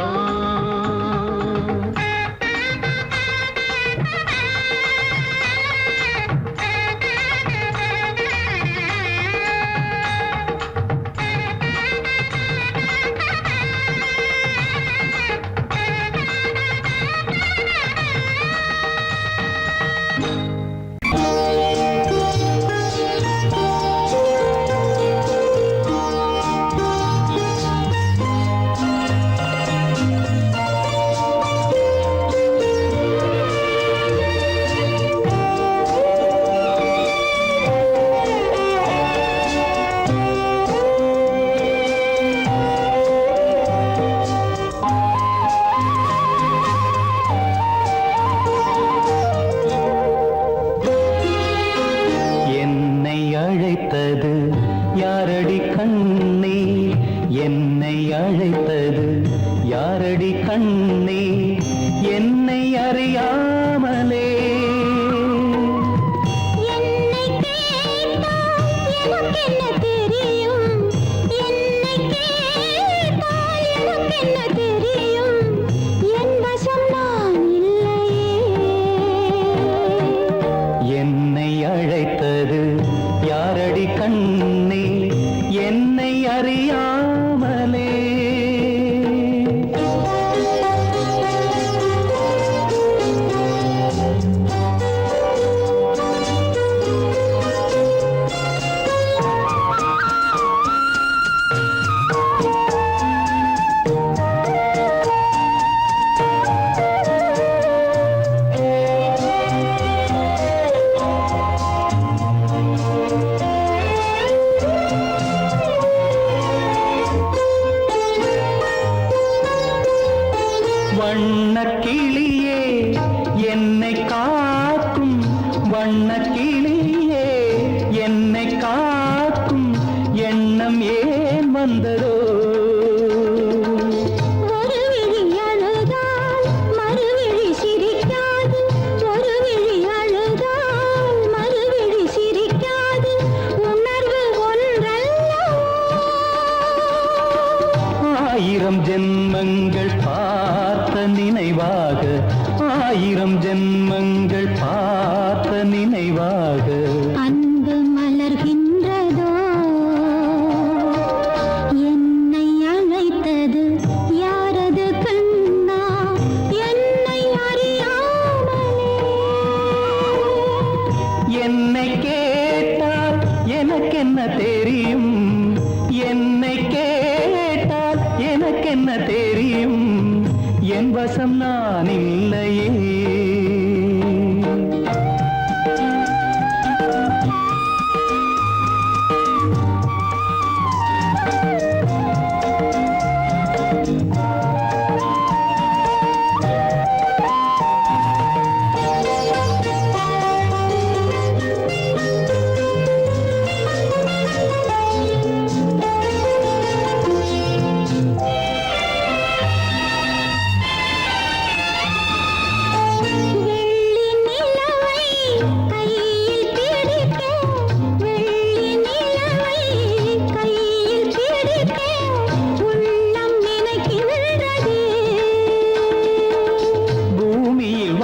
என்னை அழைத்தது யாரடி கண்ணே, என்னை அழைத்தது யாரடி கண்ணே, என்னை அறியாமலே. என்னை கேட்டால் எனக்கென்ன தெரியும், என்னை கேட்டால் எனக்கென்ன தெரியும், என் வசம் நான் இல்லையே. என்னை அழைத்தது யாரடி கண்ணே, என்னை அறியாமலே. வண்ணக்கிளியே என்னை காக்கும், வண்ணக்கிளியே என்னை காக்கும் எண்ணம் ஏன் வந்ததோ. ஒரு விழி அழுதால் மறுவிழி சிரிக்காது, ஒரு விழி அழுதால் மறுவிழி சிரிக்காது, உணர்வு ஒன்றல்லவோ. ஆயிரம் ஜென்மங்கள் பார்த்த நினைவாக, ஆயிரம் ஜென்மங்கள் பார்த்த நினைவாக. அன்பு மலர்கின்றதோ, என்னை அழைத்தது யாரது கண்ணா, என்னை அறியாமலே. என்னை கேட்டால் எனக்கென்ன தெரியும், என்னை கேட்டால் எனக்கென்ன தெரியும், வசம் நான் இல்லையே.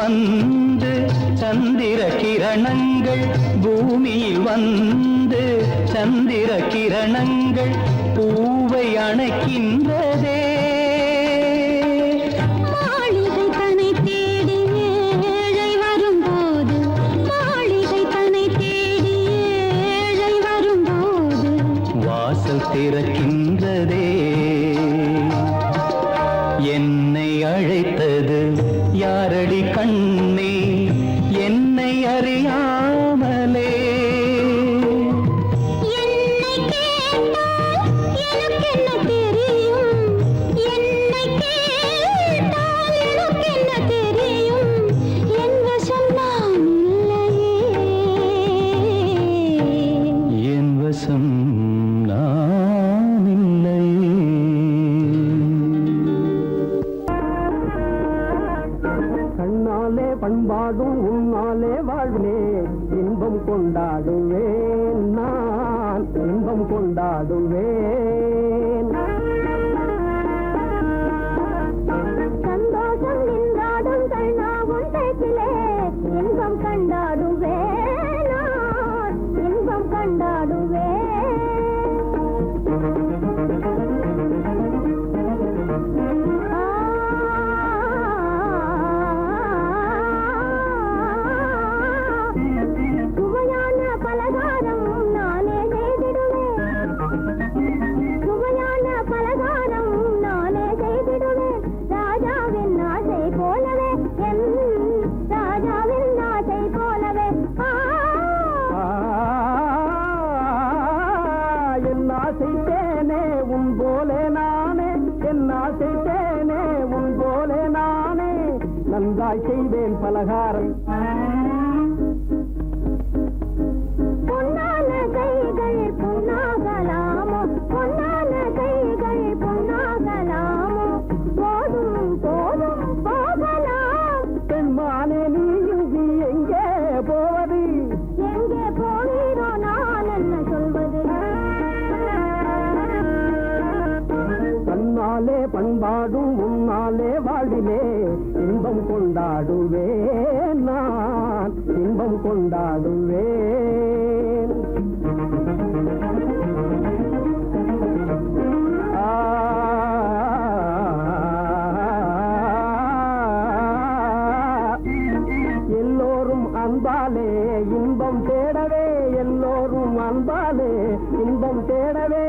வந்து சந்திர கிரணங்கள் பூமியில் வந்து சந்திர கிரணங்கள் பூவை அணைக்கின்றதே. மாளிகை தன்னை தேடி ஏழை வரும்போது மாளிகை தன்னை தேடி ஏழை வரும்போது வாசல் திறக்கின்றதே. என்னை அழைத்தது யாரடி கண்ணே என்னை அறியாமலே. என்னை கேட்டால் எனக்கென்ன தெரியும் என்னை கேட்டால் எனக்கென்ன தெரியும் என் வசம் நான் இல்லையே. என் வசம் நான் இல்லையே. கண்ணாலே பண்பாடும் உன்னாலே வாழ்விலே இன்பம் கொண்டாடுவேன் நான் இன்பம் கொண்டாடுவேன். சந்தோஷம் நின்றாடும் கண்ணாவும் பேச்சிலே இன்பம் கண்டாடுவேன் நான் இன்பம் கண்டாடுவேன். சுவையான பலகாரம் நானே செய்திடுவேன் சுவையான பலகாரம் நானே செய்திடுவேன். ராஜாவின் ஆசை போலவே என் ராஜாவின் ஆசை போலவே. என் ஆசை தேனே உன் போலே நானே என் ஆசை தேனே உன் போலே நானே நன்றாய் செய்வேன் பலகாரம். பொன்னான கைகள் பொன்னாகலாமோ பொன்னான கைகள் பொன்னாகலாமோ போதும் போதும் போகலாம். பெண்மானே நீ எங்கே போவது எங்கே போகிறோ நான் என்ன சொல்வது. தன்னாலே பண்பாடும் உன்னாலே வாழ்விலே இன்பம் கொண்டாடுவேன் நான் இன்பம் கொண்டாடுவேன். எல்லோரும் அன்பாலே இன்பம் தேடவே எல்லோரும் அன்பாலே இன்பம் தேடவே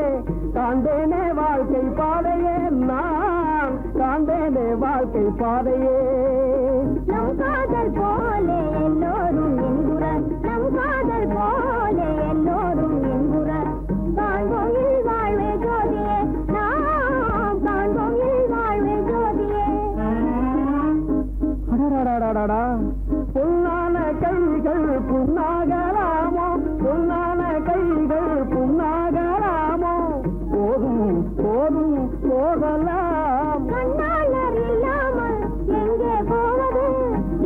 காண்பேனே வாழ்க்கை பாதையே நான் காண்பேனே வாழ்க்கை பாதையே. நம் காதல் போலே எல்லோரும் என்குறார் நம் காதல் போலே எல்லோரும் என்குறார். காண்போம் இல் வாழ்வே ஜோதியே நாம் காண்போம் இல் வாழ்வே ஜோதியே. அடடடடடடா. பொன்னான கைகள் புண்ணாகலாமோ பொன்னான கைகள் புண்ணாகலாமோ போதும் போதும் போகலாம். கண்ணாளர் இல்லாமல் எங்கே போவது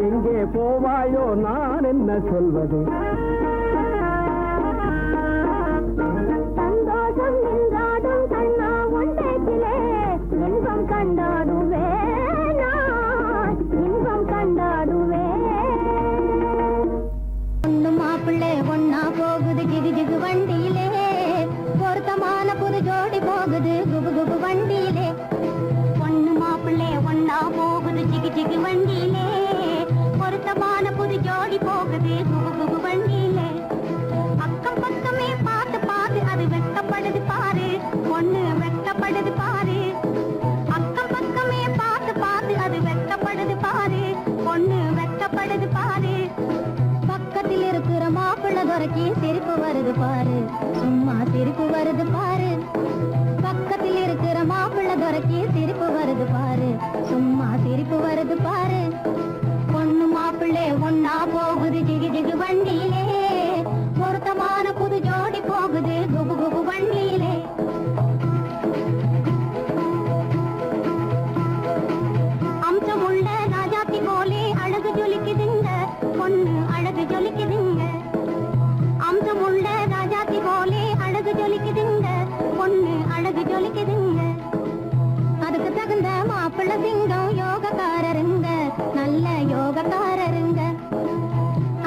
எங்கே போவாயோ நான் என்ன சொல்வது. சந்தோஷம் நின்றாடும் கண்ணா ஒன்றைக்கிலே இன்பம் கண்டாடுவேன் நான் இன்பம் கண்டாடுவேன். ஒண்ணு மாப்பிள்ளை ஒன்னா போகுது ஜிகு ஜிகு வண்டியிலே பொருத்தமான புது ஜோடி போகுது குபு குபு வண்டியிலே. பொண்ணு மாப்பிள்ளை ஒன்னா போகுது ஜிகு ஜிகு வண்டியிலே பொருத்தமான புது ஜோடி போகுது குபு குபு வண்டியிலே. அக்கம் பக்கமே பார்த்து பார்த்து அது வெட்டப்படுது பாரு பொண்ணு வெட்டப்படுது பாரு. அக்கம் பக்கமே பார்த்து பார்த்து அது வெட்டப்படுது துறக்கி சிரிப்பு வருது பாரு, சும்மா சிரிப்பு வருது பாரு. பக்கத்தில் இருக்கிற மாப்பிள்ளை துறக்கி சிரிப்பு வருது பாரு, சும்மா சிரிப்பு வருது பாரு. பொண்ணு மாப்பிள்ளை ஒன்னா போகுது ஜிகு ஜிகு வண்டியிலே, பொருத்தமான புது ஜோடி போகுது குபு குபு வண்டியிலே. அம்சமுள்ள ராஜாத்தி போலே அழகு ஜொலிக்குதுங்க, பொண்ணு அழகு ஜொலிக்குதுங்க. அம்சமுள்ள ராஜாத்தி போலே அழகு ஜொலிக்குதுங்க, பொண்ணு அழகு ஜொலிக்குதுங்க. அதுக்கு தகுந்த மாப்பிள்ளை சிங்கம் யோகக்காரருங்க, நல்ல யோகக்காரருங்க.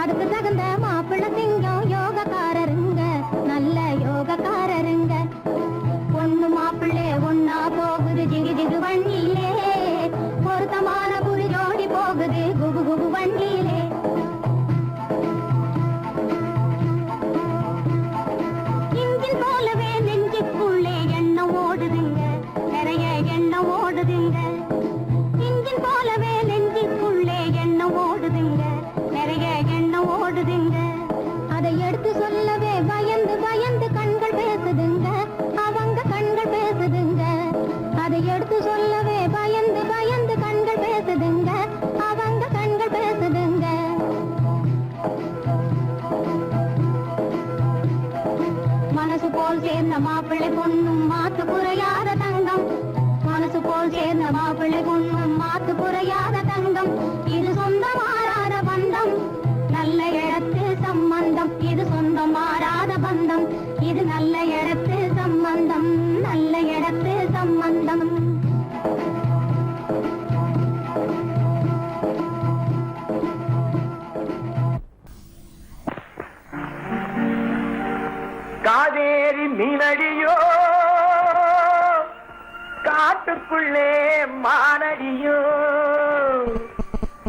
அதுக்கு தகுந்த மாப்பிள்ளை சிங்கம் யோகக்காரருங்க, நல்ல யோகக்காரருங்க. பொண்ணு மாப்பிள்ளை ஒன்னா போகுது ஜிகு ஜிகு வண்டியிலே, பொருத்தமான புது ஜோடி போகுது குபு குபு வண்டியிலே. இன்ஜின் போலவே நெஞ்சுக்குள்ளே எண்ணம் ஓடுதுங்க, நிறைய எண்ணம் ஓடுதுங்க. இன்ஜின் போலவே நெஞ்சுக்குள்ளே எண்ணம் ஓடுதுங்க, நிறைய எண்ணம் ஓடுதுங்க. அதை எடுத்து சொல்லவே பயந்து பயந்து கண்கள் பேசுதுங்க, அவங்க கண்கள் பேசுதுங்க. அதை எடுத்து சொல்லவே பயந்து பயந்து கண்கள் பேசுதுங்க, அவங்க கண்கள் பேசுதுங்க. மனசு போல் சேர்ந்த மாப்பிள்ளை பொண்ணும் மாத்து குறையாத தங்கம், மனசு போல் சேர்ந்த மாப்பிள்ளை பொண்ணும் மாத்து குறையாத தங்கம். இது சொந்தம் மாறாத பந்தம், நல்ல இடத்து சம்பந்தம். இது சொந்தம் மாறாத பந்தம், இது நல்ல இடத்து சம்பந்தம், நல்ல இடத்து சம்பந்தம். காவேரி மீனடியோ காட்டுக்குள்ளே மானடியோ,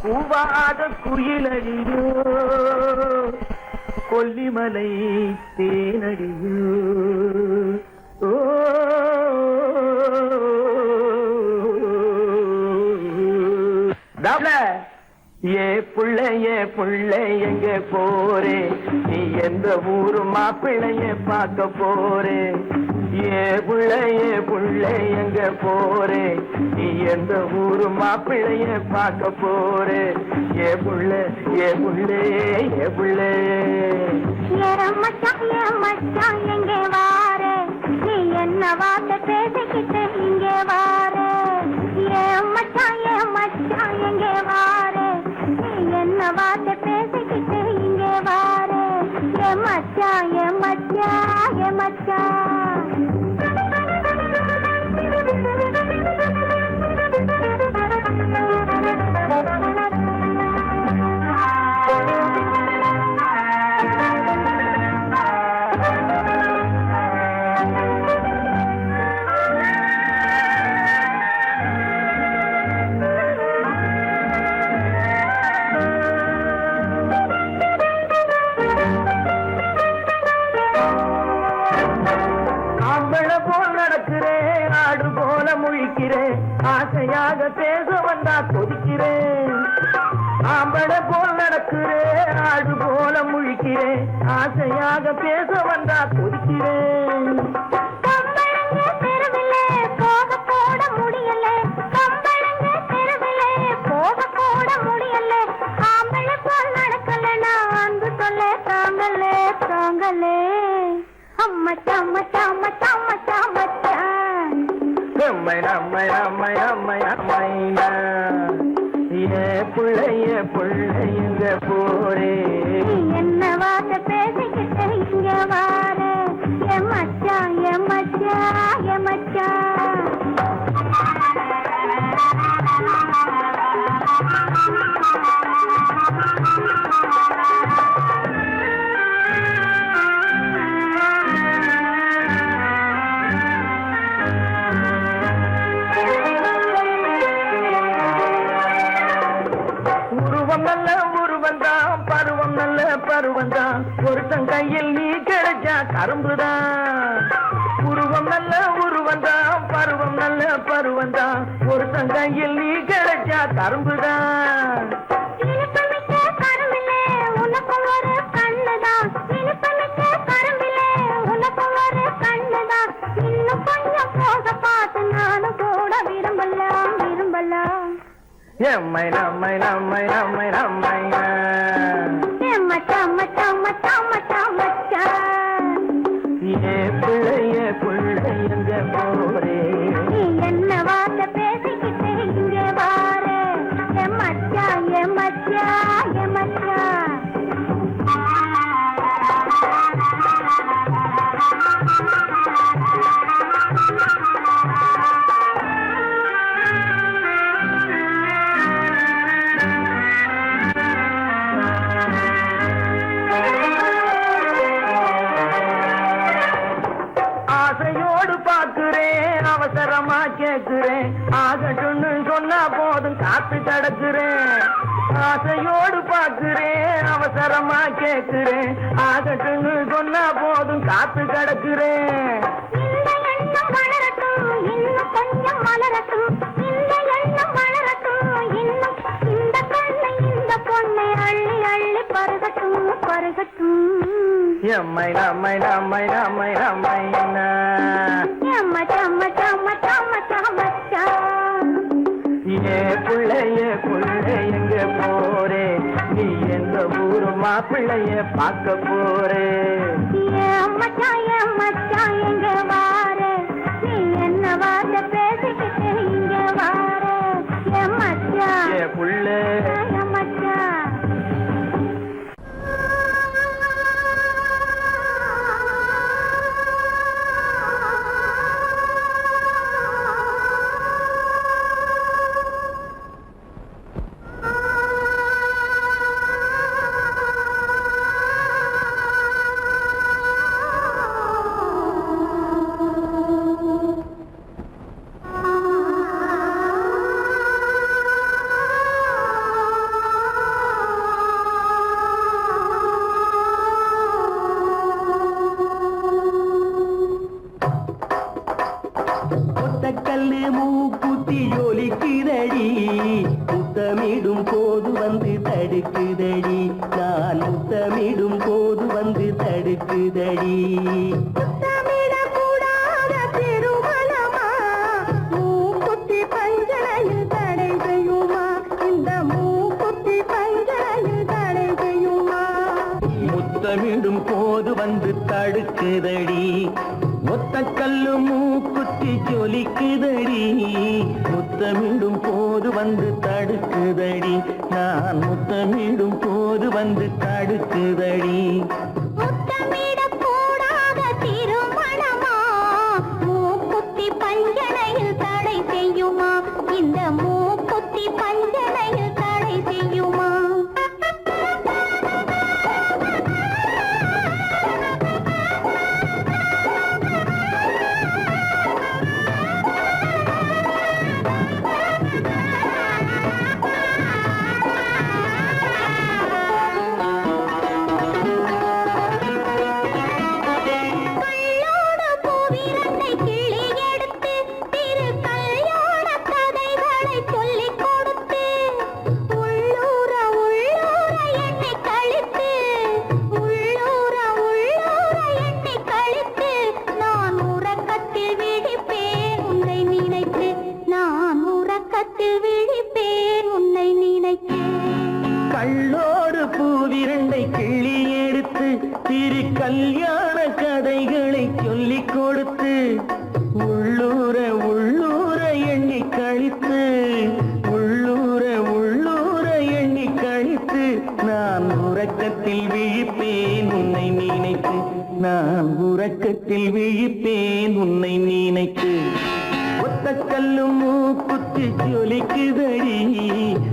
கூவாத குயிலடியோ கொல்லிமலை தேனடியோ. ஓ ஏ புள்ள எங்க போறே, நீ எந்த ஊரு மாப்பிள்ளைய பார்க்க போறே. ஏ புள்ள எங்க போறே, நீ எந்த ஊரு மாப்பிள்ளைய பார்க்க போறே. ஏ புள்ள ஏ புள்ள மச்சான் எங்கே வாரே, நீ என்ன வார்த்தை பேசிக்கிட்டு இங்கே வாரே. மச்சான் எங்கே வாரே, நீ என்ன வார்த்தை பேசிக்கிட்டு இங்கே வாரே. மச்சான் மச்சான் ஆசையாக பேச வந்தா கொதிக்கிறேன். ஆம்பளை போல் நடக்கிறேன், ஆடு போல முழிக்கிறேன். ஆசையாக பேச வந்தா கொதிக்கிறேன். புள்ளைங்க போரே, என்ன வார்த்தை பேசிக்கிட்டு இங்க வாரே. மச்சான் பருவந்தான், ஒருத்தன் கையில் நீ கிடைச்சா கரும்புதான். உருவம் நல்ல உருவந்தான், பருவம் நல்ல பருவந்தான், ஒருத்தன் கையில் நீ கிடைச்சா கரும்புதான். கருவிலே உனக்கு ஒரு கண்ணுதான். எம்மை நம்மை நம்மை நம்மை நம்மை மச்சான் மச்சான் மச்சான் மச்சான் மச்சான் ஏ பிள்ளைய பிள்ளை எங்க போரே நீ என்ன வார்த்தை பேசிக்கிட்டு இங்கே வாரு ஏ மச்சான் ஏ மச்சான் ஏ மச்சான் ஆசையோடு பார்க்கிறேன் அவசரமா கேட்கிறேன் ஆகட்டும்னு சொன்னா போதும் காத்து கிடக்குறேன் ஆசையோடு பார்க்கிறேன் அவசரமா கேட்கிறேன் ஆகட்டும்னு சொன்னா போதும் காத்து கிடக்குறேன் இந்த எண்ணம் வளரட்டும் இன்னும் கொஞ்சம் வளரட்டும் இந்த எண்ணம் வளரட்டும் இன்னும் இந்த கண்ணை இந்த பொண்ணை அள்ளி அள்ளி பருகட்டும் பருகட்டும் எம்மை நம்மை நம்மை நம்மை நம்மை மச்சான் மச்சான் மச்சான் மச்சான் மச்சான் ஏ பிள்ளைய பிள்ளை எங்க போரே நீ எந்த ஊரு மாப்பிள்ளைய பார்க்க போறே ஏன் மச்சான் எங்க வாரு நீ என்ன வார்த்தை பேசிக்கிட்டு இங்க வாரு ஏன் மச்சான் ஏ புள்ள ஏன் மச்சான் கல்லு மூக்குத்தி ஒலிக்குதடி முத்தமிடும் போது வந்து தடுக்குதடி நான் முத்தமிடும் போது வந்து தடுக்குதடி முத்தமிடக்கூடாத திருமணமா மூக்குத்தி பஞ்சனையில் தடை செய்யுமா இந்த மூக்குத்தி பஞ்சனையில் தடை செய்யுமா முத்தமிடும் போது வந்து தடுக்குதடி ஒத்த கல்லு மூக்குத்தி ஜொலிக்குதடி முத்தமிடும் போது வந்து தடுக்குதடி நான் முத்தமிடும் போது வந்து தடுக்குதடி முத்தமிடக்கூடாத திருமணமா மூக்குத்தி பஞ்சனையில் தடை செய்யுமா இந்த மூக்குத்தி பஞ்சனையில் தடை செய்யுமா கள்ளோடு பூவிரண்டை கிள்ளி எடுத்து திரு கல்யாண கதைகளை சொல்லிக் கொடுத்து உள்ளூர உள்ளூர எண்ணி கழித்து உள்ளூர உள்ளூர எண்ணி கழித்து நான் உறக்கத்தில் விழிப்பேன் உன்னை நினைத்து நான் உறக்கத்தில் விழிப்பேன் உன்னை நினைத்து ஒத்த கல்லு மூக்குத்தி ஜொலிக்குதடி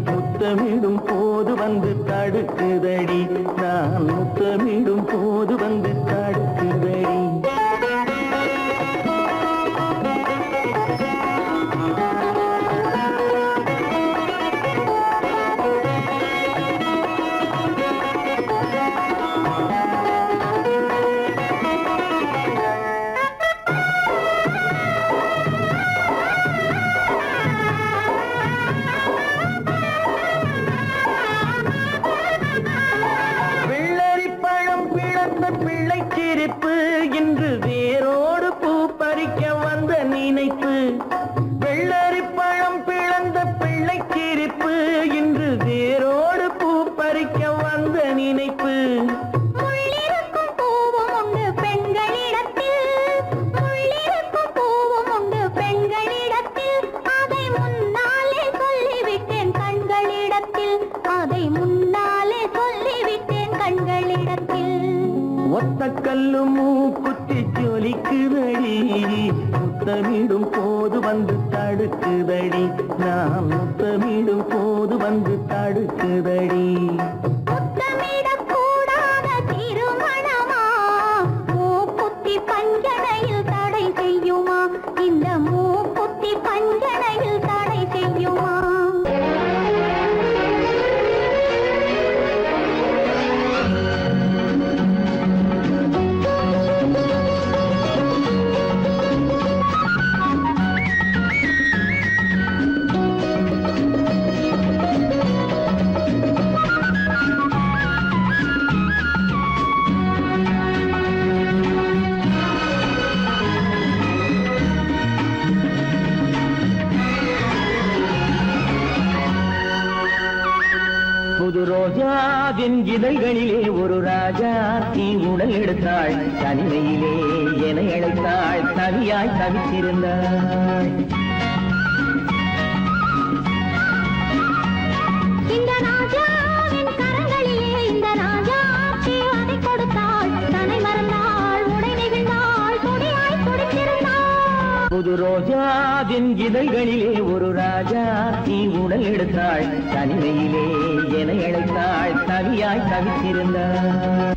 முத்தமிடும் போது வந்து தடுக்குதடி நான் முத்தமிடும் போது வந்து தடுக்குதடி பிள்ளைச்சிரிப்பு இன்று வேரோடு பூ பறிக்க வந்த நினைப்பு வெள்ளரி பழம் பிளந்த பிள்ளைச்சிரிப்பு ஒத்த கல்லு மூக்குத்தி ஜொலிக்குதடி முத்தமிடும் போது வந்து தடுக்குதடி நான் முத்தமிடும் போது வந்து தடுக்குதடி முத்தமிடக்கூடாத திருமணமா மூக்குத்தி பஞ்சனையில் தடை செய்யுமா இந்த மூக்குத்தி பஞ்சனையில் தடை செய்யுமா புது ரோஜாவின் இதழ்களிலே ஒரு ராஜா தீ உடல் எடுத்தாள் தனிமையிலே என அழைத்தாள் தனியாய் தவித்திருந்தாள் இந்த ராஜாவின் கரங்களிலே இந்த ராஜா அதை கொடுத்தாள் தன்னை மறந்தாள் உடை நெகிழ்ந்தாள் துடியாய் துடித்திருந்தாள் புது ரோஜாவின் இதழ்களிலே ஒரு ராஜா தீ உடல் எடுத்தாள் தனிமையிலே என அழைத்தாள் தனியாய் தவித்திருந்தாள்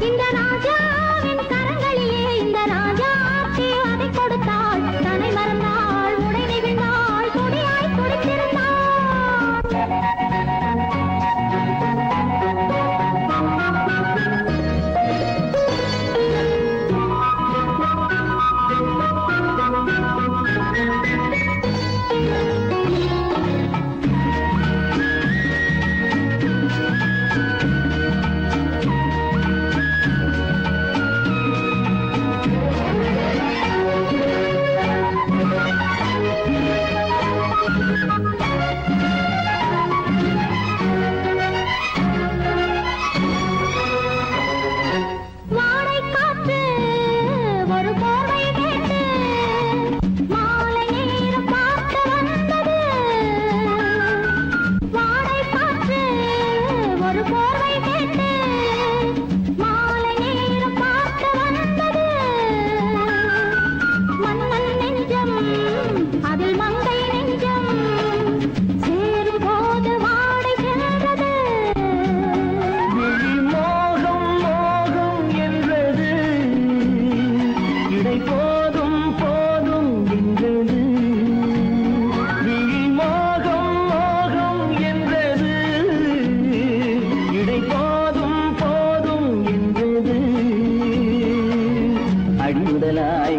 இந்த ராஜாவின் கரங்களிலே இந்த ராஜா அதை கொடுத்தாள் தன்னை மறந்தாள் உடை நெகிழ்ந்தாள் துடியாய் துடித்திருந்தாள்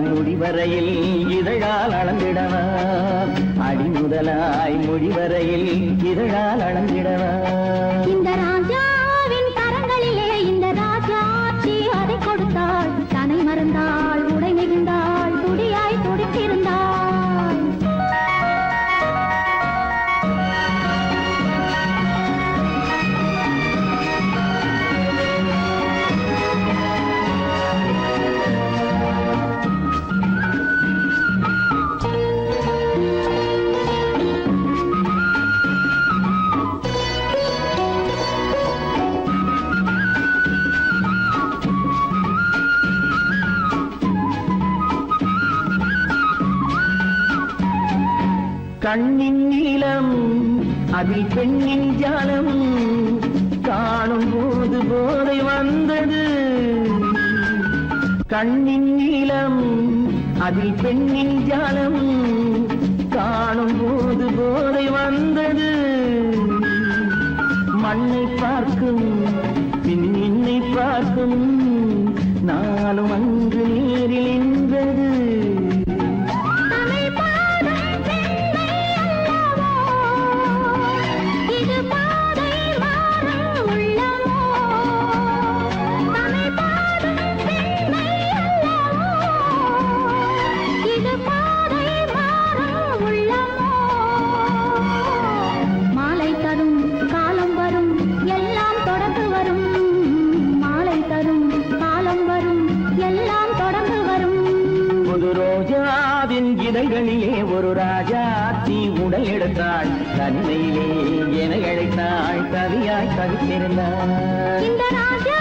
முடிவரையில் இதழால் அளந்திடவா அடிமுதலாய் முடிவரையில் இதழால் அளந்திடவா இந்த ராஜாவின் கரங்களிலே இந்த ராஜா அதை கொடுத்தாள் தன்னை மறந்தாள் உடை நெகிழ்ந்தாள் துடியாய் துடித்திருந்தாள் கண்ணின் நீளம் அதில் பெண்ணின் ஜாலம் காணும் போது போதை வந்தது கண்ணின் நீளம் அதில் பெண்ணின் ஜாலம் காணும் போது போதை வந்தது மண்ணை பார்க்கும் பின் என்னை பார்க்கும் நானும் அங்கு நேரில் நின்றது இதழ்களிலே ஒரு ராஜா தீ உடல் எடுத்தாள் தனிமையிலே என அழைத்தாள் கவியாய் கவித்திருந்தாள் இந்த ராஜா